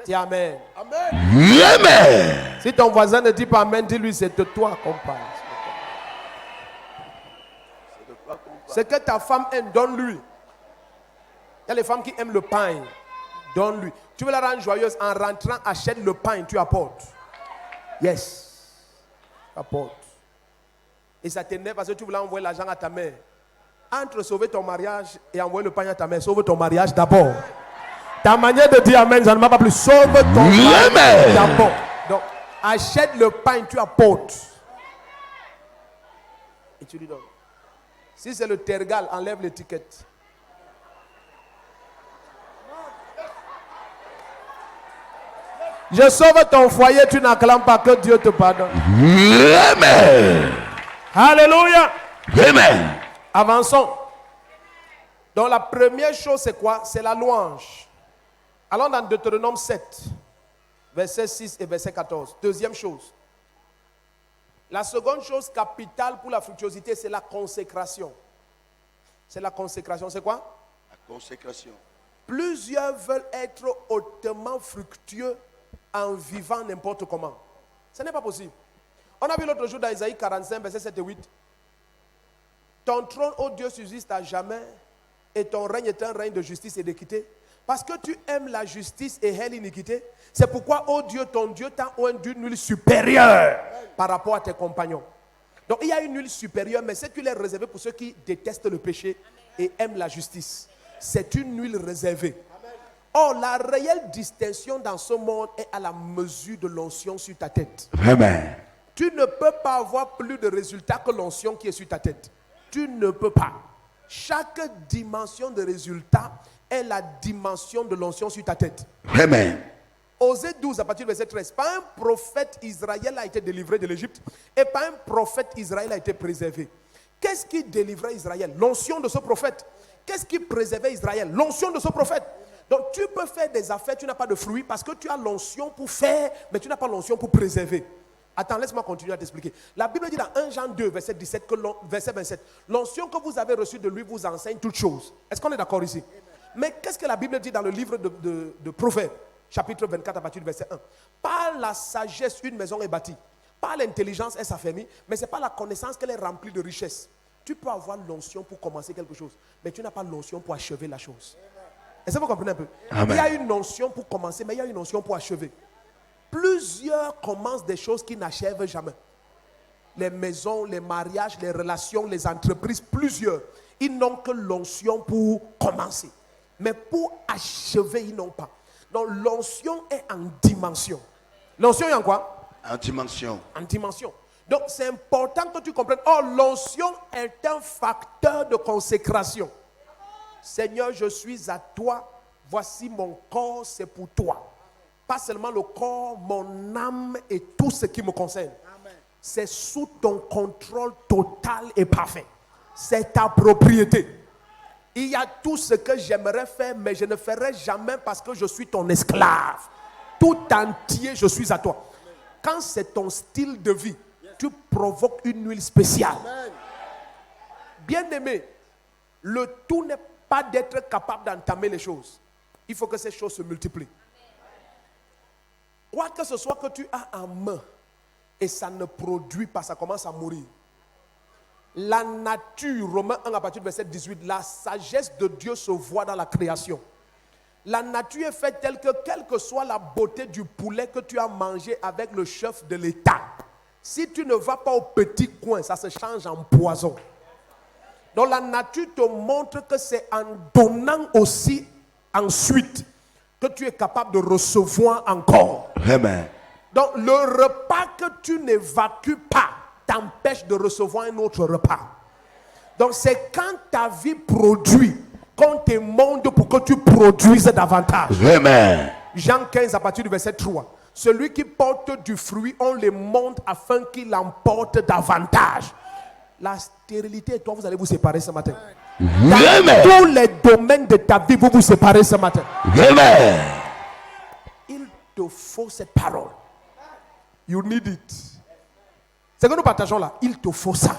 Dis amen. Amen. Amen. Si ton voisin ne dit pas amen, dis-lui c'est de toi qu'on parle. Ce que ta femme aime, donne-lui. Il y a les femmes qui aiment le pain. Donne-lui. Tu veux la rendre joyeuse en rentrant, achète le pain, tu apportes. Yes. Apporte. Et ça t'énerve parce que tu voulais envoyer l'argent à ta mère. Entre sauver ton mariage et envoyer le pain à ta mère, sauve ton mariage d'abord. Ta manière de dire amen, ça ne m'a pas plus. Sauve ton mariage d'abord. Donc, achète le pain, tu apportes. Et tu lui donnes. Si c'est le tergal, enlève l'étiquette. Je sauve ton foyer, tu n'acclames pas, que Dieu te pardonne. Amen. Alléluia. Amen. Avançons. Donc la première chose c'est quoi? C'est la louange. Allons dans Deutéronome 7, verset 6 et verset 14. Deuxième chose. La seconde chose capitale pour la fructuosité, c'est la consécration. C'est la consécration. C'est quoi? La consécration. Plusieurs veulent être hautement fructueux en vivant n'importe comment. Ce n'est pas possible. On a vu l'autre jour dans Isaïe 45, verset 7 et 8. Ton trône, ô Dieu, subsiste à jamais, et ton règne est un règne de justice et d'équité. Parce que tu aimes la justice et hais l'iniquité, c'est pourquoi, ô Dieu, ton Dieu t'a oint d'une huile supérieure par rapport à tes compagnons. Donc il y a une huile supérieure, mais cette huile est réservée pour ceux qui détestent le péché et aiment la justice. C'est une huile réservée. Or, la réelle distinction dans ce monde est à la mesure de l'onction sur ta tête. Amen. Tu ne peux pas avoir plus de résultats que l'onction qui est sur ta tête. Tu ne peux pas. Chaque dimension de résultat est la dimension de l'onction sur ta tête. Amen. Osée 12 à partir du verset 13. Pas un prophète Israël a été délivré de l'Égypte et pas un prophète Israël a été préservé. Qu'est-ce qui délivrait Israël? L'onction de ce prophète. Qu'est-ce qui préservait Israël? L'onction de ce prophète. Donc tu peux faire des affaires, tu n'as pas de fruits parce que tu as l'onction pour faire, mais tu n'as pas l'onction pour préserver. Attends, laisse-moi continuer à t'expliquer. La Bible dit dans 1 Jean 2, verset 17, verset 27, l'onction que vous avez reçue de lui vous enseigne toutes choses. Est-ce qu'on est d'accord ici? Mais qu'est-ce que la Bible dit dans le livre de Proverbes, chapitre 24 à partir du verset 1? Par la sagesse, une maison est bâtie. Par l'intelligence, elle s'affermit. Mais ce n'est pas la connaissance qu'elle est remplie de richesse. Tu peux avoir l'onction pour commencer quelque chose, mais tu n'as pas l'onction pour achever la chose. Est-ce que vous comprenez un peu? Amen. Il y a une onction pour commencer, mais il y a une onction pour achever. Plusieurs commencent des choses qui n'achèvent jamais. Les maisons, les mariages, les relations, les entreprises, plusieurs. Ils n'ont que l'onction pour commencer. Mais pour achever, ils n'ont pas. Donc l'onction est en dimension. L'onction est en quoi? En dimension. En dimension. Donc c'est important que tu comprennes. Oh, l'onction est un facteur de consécration. Seigneur, je suis à toi. voici mon corps, c'est pour toi. Pas seulement le corps, mon âme et tout ce qui me concerne. C'est sous ton contrôle total et parfait. C'est ta propriété. Il y a tout ce que j'aimerais faire, mais je ne ferai jamais parce que je suis ton esclave. Tout entier, je suis à toi. Quand c'est ton style de vie, tu provoques une huile spéciale. Bien-aimé, le tout n'est pas d'être capable d'entamer les choses. Il faut que ces choses se multiplient. Quoi que ce soit que tu as en main et ça ne produit pas, ça commence à mourir. La nature, Romains 1 à partir du verset 18, la sagesse de Dieu se voit dans la création. La nature est faite telle que, quelle que soit la beauté du poulet que tu as mangé avec le chef de l'État, si tu ne vas pas au petit coin, ça se change en poison. Donc la nature te montre que c'est en donnant aussi ensuite que tu es capable de recevoir encore. Amen. Donc le repas que tu n'évacues pas t'empêche de recevoir un autre repas. Donc c'est quand ta vie produit qu'on te montre pour que tu produises davantage. Amen. Jean 15 à partir du verset 3. Celui qui porte du fruit, on le montre afin qu'il emporte davantage. La stérilité et toi, vous allez vous séparer ce matin. Amen. Dans tous les domaines de ta vie, vous vous séparez ce matin. Amen. Il te faut cette parole. You need it. C'est que nous partageons là. Il te faut ça.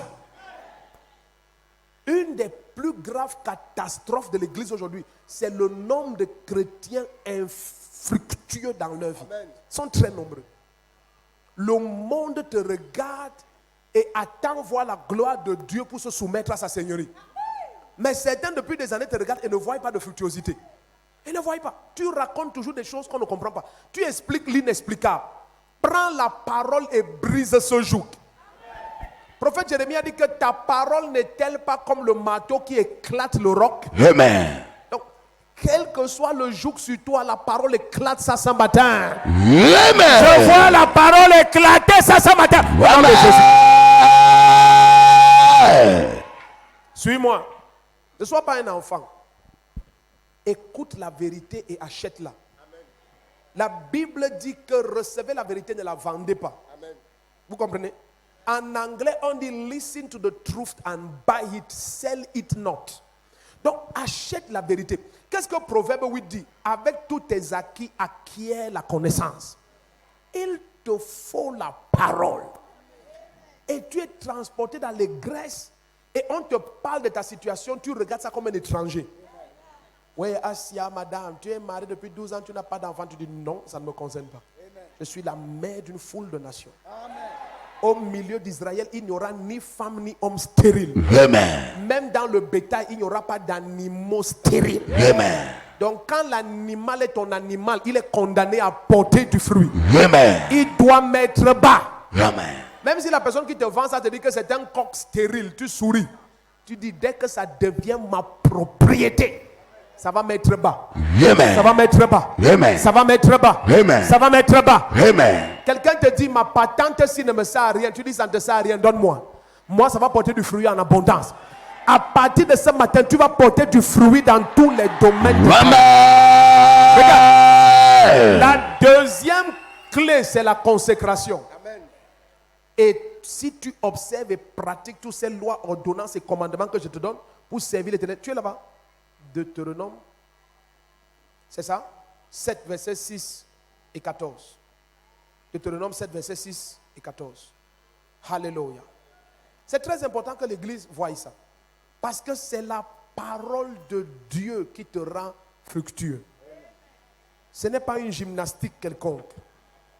Une des plus graves catastrophes de l'église aujourd'hui, c'est le nombre de chrétiens infructueux dans leur vie. Ils sont très nombreux. Le monde te regarde et attend voir la gloire de Dieu pour se soumettre à sa seigneurie. Mais certains depuis des années te regardent et ne voient pas de fructuosité. Ils ne voient pas. Tu racontes toujours des choses qu'on ne comprend pas. Tu expliques l'inexplicable. Prends la parole et brise ce joug. Le prophète Jérémie a dit que ta parole n'est-elle pas comme le marteau qui éclate le roc? Amen. Donc, quel que soit le joug sur toi, la parole éclate ça ce matin. Amen. Je vois la parole éclater ça ce matin. Au nom de Jésus. Suis-moi. Ne sois pas un enfant. Écoute la vérité et achète-la. La Bible dit que recevez la vérité, ne la vendez pas. Vous comprenez? En anglais, on dit listen to the truth and buy it, sell it not. Donc, achète la vérité. Qu'est-ce que Proverbe 8 dit? Avec tous tes acquis, acquiert la connaissance. Il te faut la parole. Et tu es transporté dans les graisses et on te parle de ta situation, tu regardes ça comme un étranger. Oui, Asia, madame, tu es mariée depuis 12 ans, tu n'as pas d'enfant. Tu dis non, ça ne me concerne pas. Je suis la mère d'une foule de nations. Au milieu d'Israël, il n'y aura ni femme ni homme stérile. Amen. Même dans le bétail, il n'y aura pas d'animaux stériles. Amen. Donc quand l'animal est ton animal, il est condamné à porter du fruit. Amen. Il doit mettre bas. Amen. Même si la personne qui te vend ça te dit que c'est un coq stérile, tu souris. Tu dis dès que ça devient ma propriété, ça va mettre bas. Amen. Ça va mettre bas. Amen. Ça va mettre bas. Amen. Ça va mettre bas. Amen. Quelqu'un te dit ma patente si ne me sert à rien. Tu dis ça ne te sert à rien, donne-moi. Moi ça va porter du fruit en abondance. À partir de ce matin, tu vas porter du fruit dans tous les domaines. Amen. Regarde. La deuxième clé, c'est la consécration. Et si tu observes et pratiques toutes ces lois, ordonnances et commandements que je te donne pour servir l'Éternel, tu es là-bas. Deutéronome, c'est ça? 7, versets 6 et 14. Deutéronome 7, versets 6 et 14. Alléluia. C'est très important que l'Église voie ça. Parce que c'est la parole de Dieu qui te rend fructueux. Ce n'est pas une gymnastique quelconque.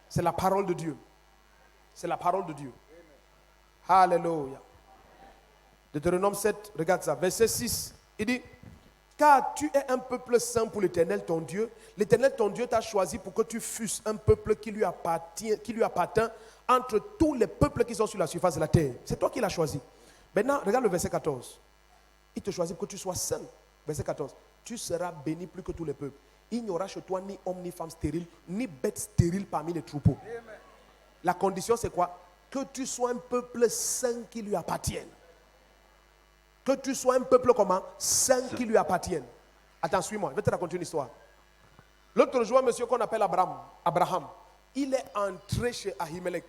C'est la parole de Dieu. C'est la parole de Dieu. Alléluia. Deutéronome 7, regarde ça. Verset 6, il dit: car tu es un peuple saint pour l'Éternel ton Dieu. L'Éternel ton Dieu t'a choisi pour que tu fusses un peuple qui lui appartient entre tous les peuples qui sont sur la surface de la terre. C'est toi qui l'as choisi. Maintenant, regarde le verset 14. Il te choisit pour que tu sois saint. Verset 14. Tu seras béni plus que tous les peuples. Il n'y aura chez toi ni homme ni femme stérile, ni bête stérile parmi les troupeaux. La condition c'est quoi? Que tu sois un peuple saint qui lui appartienne. Que tu sois un peuple comment? Saint qui lui appartienne. Attends, suis-moi, je vais te raconter une histoire. L'autre jour, un monsieur qu'on appelle Abraham, il est entré chez Ahimelech,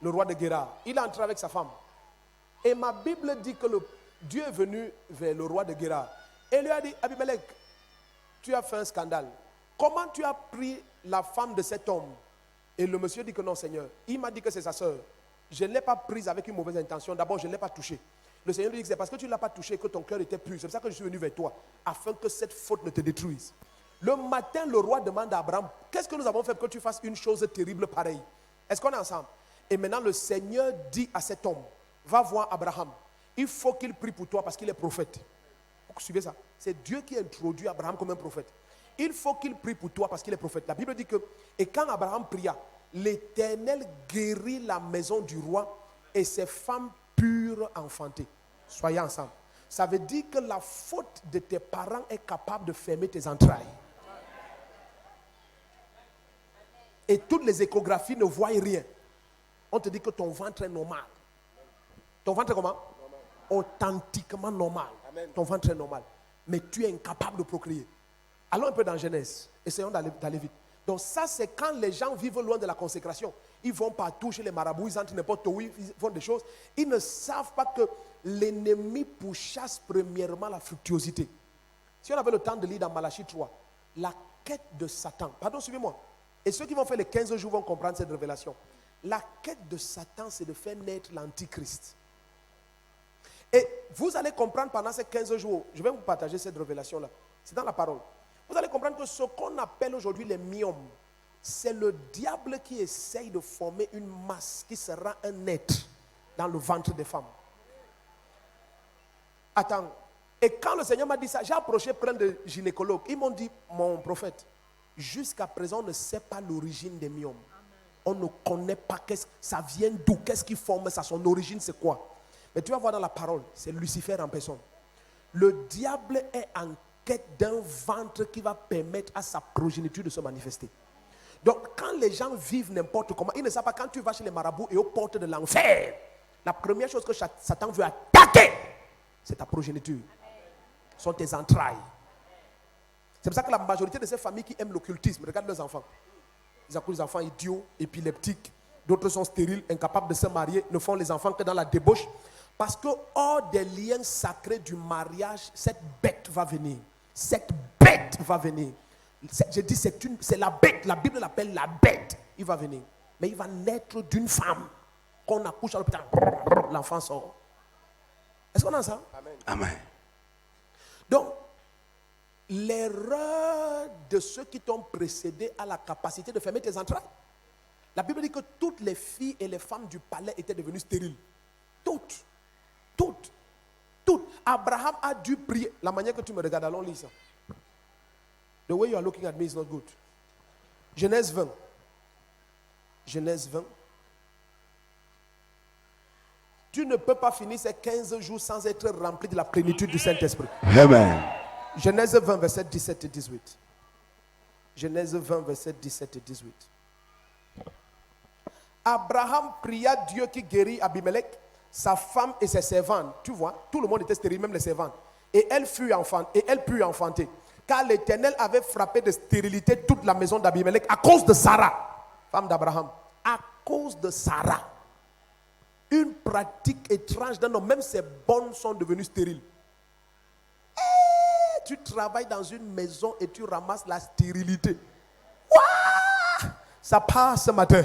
le roi de Guérar. Il est entré avec sa femme. Et ma Bible dit que Dieu est venu vers le roi de Guérar et lui a dit, Abimelech, tu as fait un scandale. Comment tu as pris la femme de cet homme? Et le monsieur dit que non, Seigneur. Il m'a dit que c'est sa soeur. Je ne l'ai pas prise avec une mauvaise intention. D'abord, je ne l'ai pas touchée. Le Seigneur lui dit que c'est parce que tu ne l'as pas touchée que ton cœur était pur. C'est pour ça que je suis venu vers toi, afin que cette faute ne te détruise. Le matin, le roi demande à Abraham, qu'est-ce que nous avons fait pour que tu fasses une chose terrible pareille? Est-ce qu'on est ensemble? Et maintenant, le Seigneur dit à cet homme, va voir Abraham. Il faut qu'il prie pour toi parce qu'il est prophète. Vous suivez ça? C'est Dieu qui introduit Abraham comme un prophète. Il faut qu'il prie pour toi parce qu'il est prophète. La Bible dit que, et quand Abraham pria, l'Éternel guérit la maison du roi et ses femmes pures enfantées. Soyez ensemble. Ça veut dire que la faute de tes parents est capable de fermer tes entrailles. Et toutes les échographies ne voient rien. On te dit que ton ventre est normal. Ton ventre est comment? Authentiquement normal. Amen. Ton ventre est normal. Mais tu es incapable de procréer. Allons un peu dans Genèse. Essayons d'aller vite. Donc ça, c'est quand les gens vivent loin de la consécration. Ils vont partout chez les marabouts, ils entrent n'importe où, ils font des choses. Ils ne savent pas que l'ennemi pourchasse premièrement la fructuosité. Si on avait le temps de lire dans Malachie 3, la quête de Satan. Pardon, suivez-moi. Et ceux qui vont faire les 15 jours vont comprendre cette révélation. La quête de Satan, c'est de faire naître l'antichrist. Et vous allez comprendre pendant ces 15 jours, je vais vous partager cette révélation-là. C'est dans la parole. Vous allez comprendre que ce qu'on appelle aujourd'hui les myomes, c'est le diable qui essaye de former une masse qui sera un être dans le ventre des femmes. Attends. Et quand le Seigneur m'a dit ça, j'ai approché plein de gynécologues. Ils m'ont dit, mon prophète, jusqu'à présent, on ne sait pas l'origine des myomes. On ne connaît pas ça vient d'où, qu'est-ce qui forme ça, son origine c'est quoi. Mais tu vas voir dans la parole, c'est Lucifer en personne. Le diable est en quête d'un ventre qui va permettre à sa progéniture de se manifester. Donc quand les gens vivent n'importe comment, ils ne savent pas, quand tu vas chez les marabouts et aux portes de l'enfer, la première chose que Satan veut attaquer, c'est ta progéniture. Ce sont tes entrailles. C'est pour ça que la majorité de ces familles qui aiment l'occultisme, regardent leurs enfants. Ils accouchent des enfants idiots, épileptiques. D'autres sont stériles, incapables de se marier, ne font les enfants que dans la débauche. Parce que hors des liens sacrés du mariage, cette bête va venir. Cette bête va venir. Je dis, c'est la bête. La Bible l'appelle la bête. Il va venir. Mais il va naître d'une femme. Qu'on accouche à l'hôpital, l'enfant sort. Est-ce qu'on a ça? Amen. Donc, l'erreur de ceux qui t'ont précédé a la capacité de fermer tes entrailles. La Bible dit que toutes les filles et les femmes du palais étaient devenues stériles. Toutes. Abraham a dû prier. La manière que tu me regardes, allons lire ça. The way you are looking at me is not good. Genèse 20. Genèse 20. Tu ne peux pas finir ces 15 jours sans être rempli de la plénitude du Saint-Esprit. Amen. Genèse 20, verset 17 et 18. Genèse 20, verset 17 et 18. Abraham pria Dieu qui guérit Abimelech, sa femme et ses servantes. Tu vois, tout le monde était stérile, même les servantes. Et elle put enfanter. Car l'Éternel avait frappé de stérilité toute la maison d'Abimelech à cause de Sarah, femme d'Abraham. À cause de Sarah. Une pratique étrange d'un homme. Même ses bonnes sont devenues stériles. Tu travailles dans une maison et tu ramasses la stérilité. Ouah! Ça passe ce matin.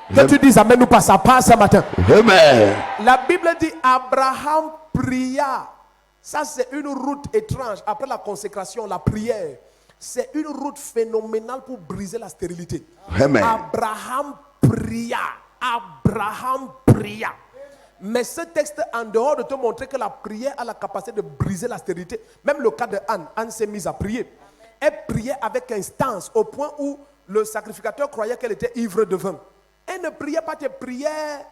Que tu dises amen ou pas, ça passe ce matin. Amen. La Bible dit Abraham pria. Ça c'est une route étrange. Après la consécration, la prière, c'est une route phénoménale pour briser la stérilité. Amen. Abraham pria. Abraham pria. Mais ce texte, en dehors de te montrer que la prière a la capacité de briser la stérilité, même le cas de Anne, Anne s'est mise à prier. Elle priait avec instance au point où le sacrificateur croyait qu'elle était ivre de vin. Elle ne priait pas tes prières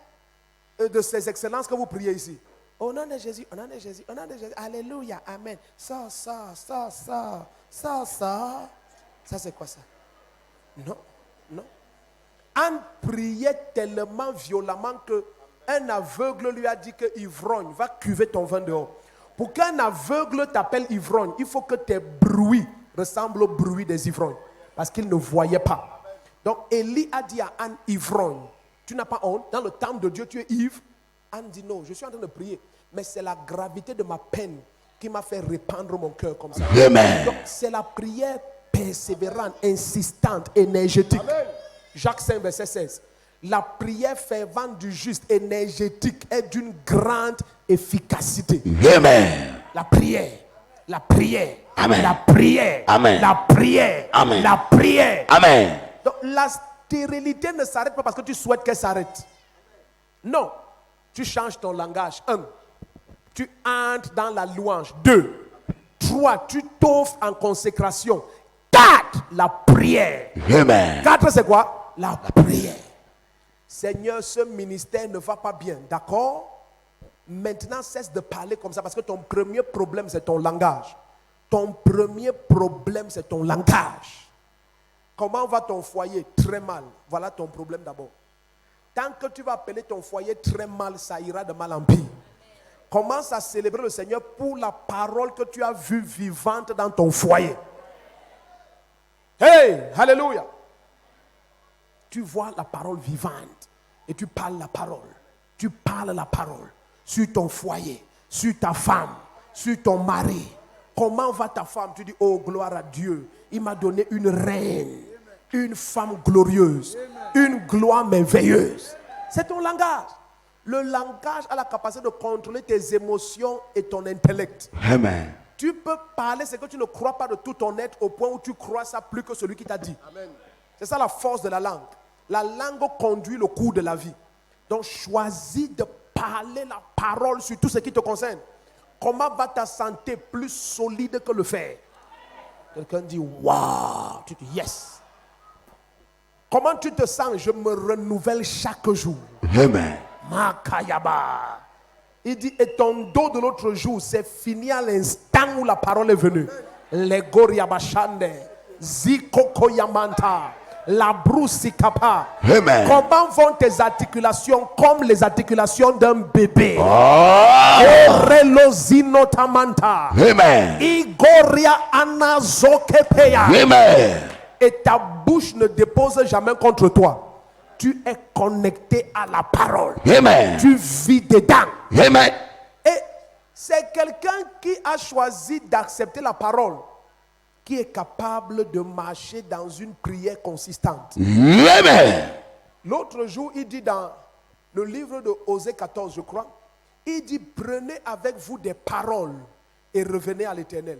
de ces excellences que vous priez ici. Au nom de Jésus, au nom de Jésus, au nom de Jésus, alléluia, amen. Ça. Ça c'est quoi ça? Non. Anne priait tellement violemment que un aveugle lui a dit que ivrogne, va cuver ton vin dehors. Pour qu'un aveugle t'appelle ivrogne, il faut que tes bruits ressemblent au bruit des ivrognes. Parce qu'il ne voyait pas. Donc Élie a dit à Anne, ivrogne, tu n'as pas honte? Dans le temple de Dieu, tu es ivre? Anne dit non, je suis en train de prier. Mais c'est la gravité de ma peine qui m'a fait répandre mon cœur comme ça. Amen. Donc c'est la prière persévérante, insistante, énergétique. Jacques 5, verset 16. La prière fervente du juste, énergétique, est d'une grande efficacité. Amen. La prière, la prière, Amen. la prière, Amen. la prière, Amen. la prière. Amen. Donc la stérilité ne s'arrête pas parce que tu souhaites qu'elle s'arrête. Non, tu changes ton langage. 1. Tu entres dans la louange. 2. 3. Tu t'offres en consécration. 4. La prière. Amen. 4, c'est quoi? La prière. Seigneur, ce ministère ne va pas bien, d'accord? Maintenant, cesse de parler comme ça parce que ton premier problème, c'est ton langage. Ton premier problème, c'est ton langage. Comment va ton foyer? Très mal. Voilà ton problème d'abord. Tant que tu vas appeler ton foyer très mal, ça ira de mal en pire. Commence à célébrer le Seigneur pour la parole que tu as vue vivante dans ton foyer. Hey, alléluia. Tu vois la parole vivante et tu parles la parole. Tu parles la parole sur ton foyer, sur ta femme, sur ton mari. Comment va ta femme? Tu dis, oh, gloire à Dieu. Il m'a donné une reine, une femme glorieuse, une gloire merveilleuse. C'est ton langage. Le langage a la capacité de contrôler tes émotions et ton intellect. Amen. Tu peux parler ce que tu ne crois pas de tout ton être au point où tu crois ça plus que celui qui t'a dit. C'est ça la force de la langue. La langue conduit le cours de la vie. Donc choisis de parler la parole sur tout ce qui te concerne. Comment va ta santé plus solide que le fer? Quelqu'un dit waouh, tu dis yes. Comment tu te sens? Je me renouvelle chaque jour. Amen. Makayaba. Il dit, et ton dos de l'autre jour, c'est fini à l'instant où la parole est venue. Legoriabashande, Zikokoyamanta, la broussikapa. Amen. Comment vont tes articulations? Comme les articulations d'un bébé. Relozinotamanta. Amen. Igoria anazokepeya. Amen. Et ta bouche ne dépose jamais contre toi. Tu es connecté à la parole. Amen. Tu vis dedans. Amen. Et c'est quelqu'un qui a choisi d'accepter la parole qui est capable de marcher dans une prière consistante. Amen. L'autre jour, il dit dans le livre de Osée 14, je crois, il dit, prenez avec vous des paroles et revenez à l'Éternel.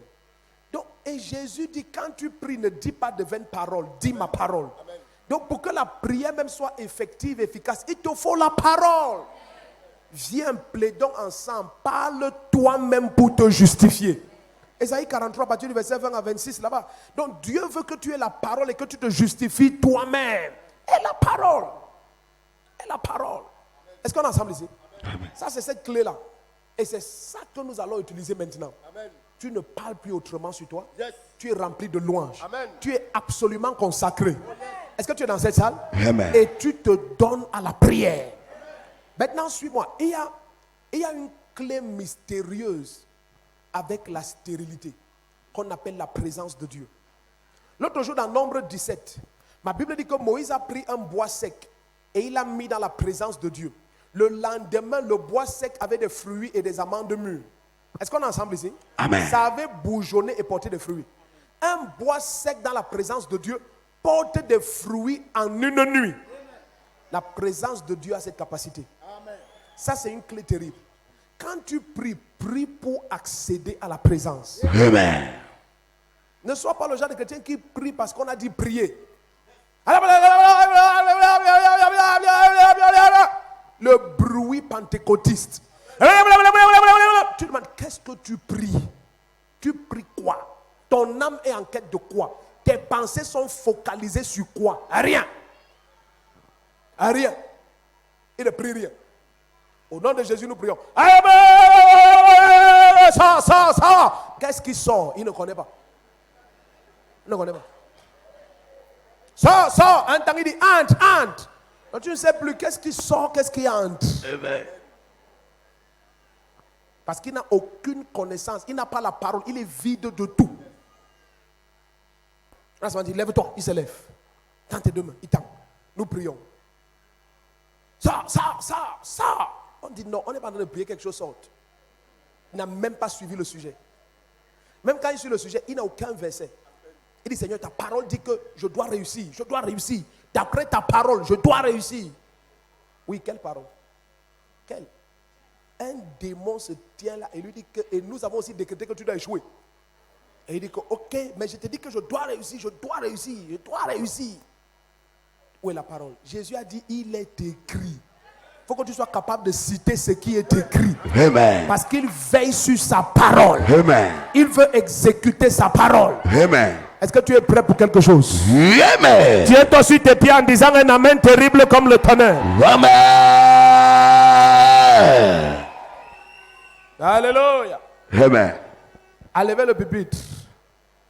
Donc, et Jésus dit, quand tu pries, ne dis pas de vaines paroles, dis ma parole. Amen. Donc, pour que la prière même soit effective, efficace, il te faut la parole. Viens, plaidons ensemble, parle toi-même pour te justifier. Ésaïe 43, à partir du verset 20 à 26, là-bas. Donc, Dieu veut que tu aies la parole et que tu te justifies toi-même. Et la parole. Et la parole. Est-ce qu'on est ensemble ici? Amen. Ça, c'est cette clé-là. Et c'est ça que nous allons utiliser maintenant. Amen. Tu ne parles plus autrement sur toi. Yes. Tu es rempli de louanges. Amen. Tu es absolument consacré. Amen. Est-ce que tu es dans cette salle? Amen. Et tu te donnes à la prière. Maintenant, suis-moi. Il y a une clé mystérieuse avec la stérilité qu'on appelle la présence de Dieu. L'autre jour, dans Nombre 17, ma Bible dit que Moïse a pris un bois sec et il l'a mis dans la présence de Dieu. Le lendemain, le bois sec avait des fruits et des amandes mûres. Est-ce qu'on est ensemble ici? Amen. Ça avait bourgeonné et porté des fruits. Un bois sec dans la présence de Dieu porte des fruits en une nuit. La présence de Dieu a cette capacité. Amen. Ça, c'est une clé terrible. Quand tu pries, prie pour accéder à la présence. Amen. Ne sois pas le genre de chrétien qui prie parce qu'on a dit prier. Le bruit pentecôtiste. Tu demandes, qu'est-ce que tu pries? Tu pries quoi? Ton âme est en quête de quoi? Tes pensées sont focalisées sur quoi? Rien. Rien. Il ne prie rien. Au nom de Jésus, nous prions. Ça. Qu'est-ce qui sort? Il ne connaît pas. Il ne connaît pas. Ça. Un temps, il dit entre. Donc tu ne sais plus qu'est-ce qui sort, qu'est-ce qui entre. Amen. Parce qu'il n'a aucune connaissance. Il n'a pas la parole. Il est vide de tout. Là, ça m'a dit, lève-toi, il se lève. Tends tes deux mains, il tend. Nous prions. Ça. On dit non, on n'est pas en train de prier, quelque chose sorte. Il n'a même pas suivi le sujet. Même quand il suit le sujet, il n'a aucun verset. Il dit, Seigneur, ta parole dit que je dois réussir, je dois réussir. D'après ta parole, je dois réussir. Oui, quelle parole? Quelle? Un démon se tient là et lui dit que, et nous avons aussi décrété que tu dois échouer. Et il dit que, ok, mais je te dis que je dois réussir, je dois réussir, je dois réussir. Où est la parole? Jésus a dit, il est écrit. Il faut que tu sois capable de citer ce qui est écrit. Amen. Parce qu'il veille sur sa parole. Amen. Il veut exécuter sa parole. Amen. Est-ce que tu es prêt pour quelque chose? Amen. Tiens-toi sur tes pieds en disant un amen terrible comme le tonnerre. Amen. Alléluia. Amen. Enlevez le pupitre.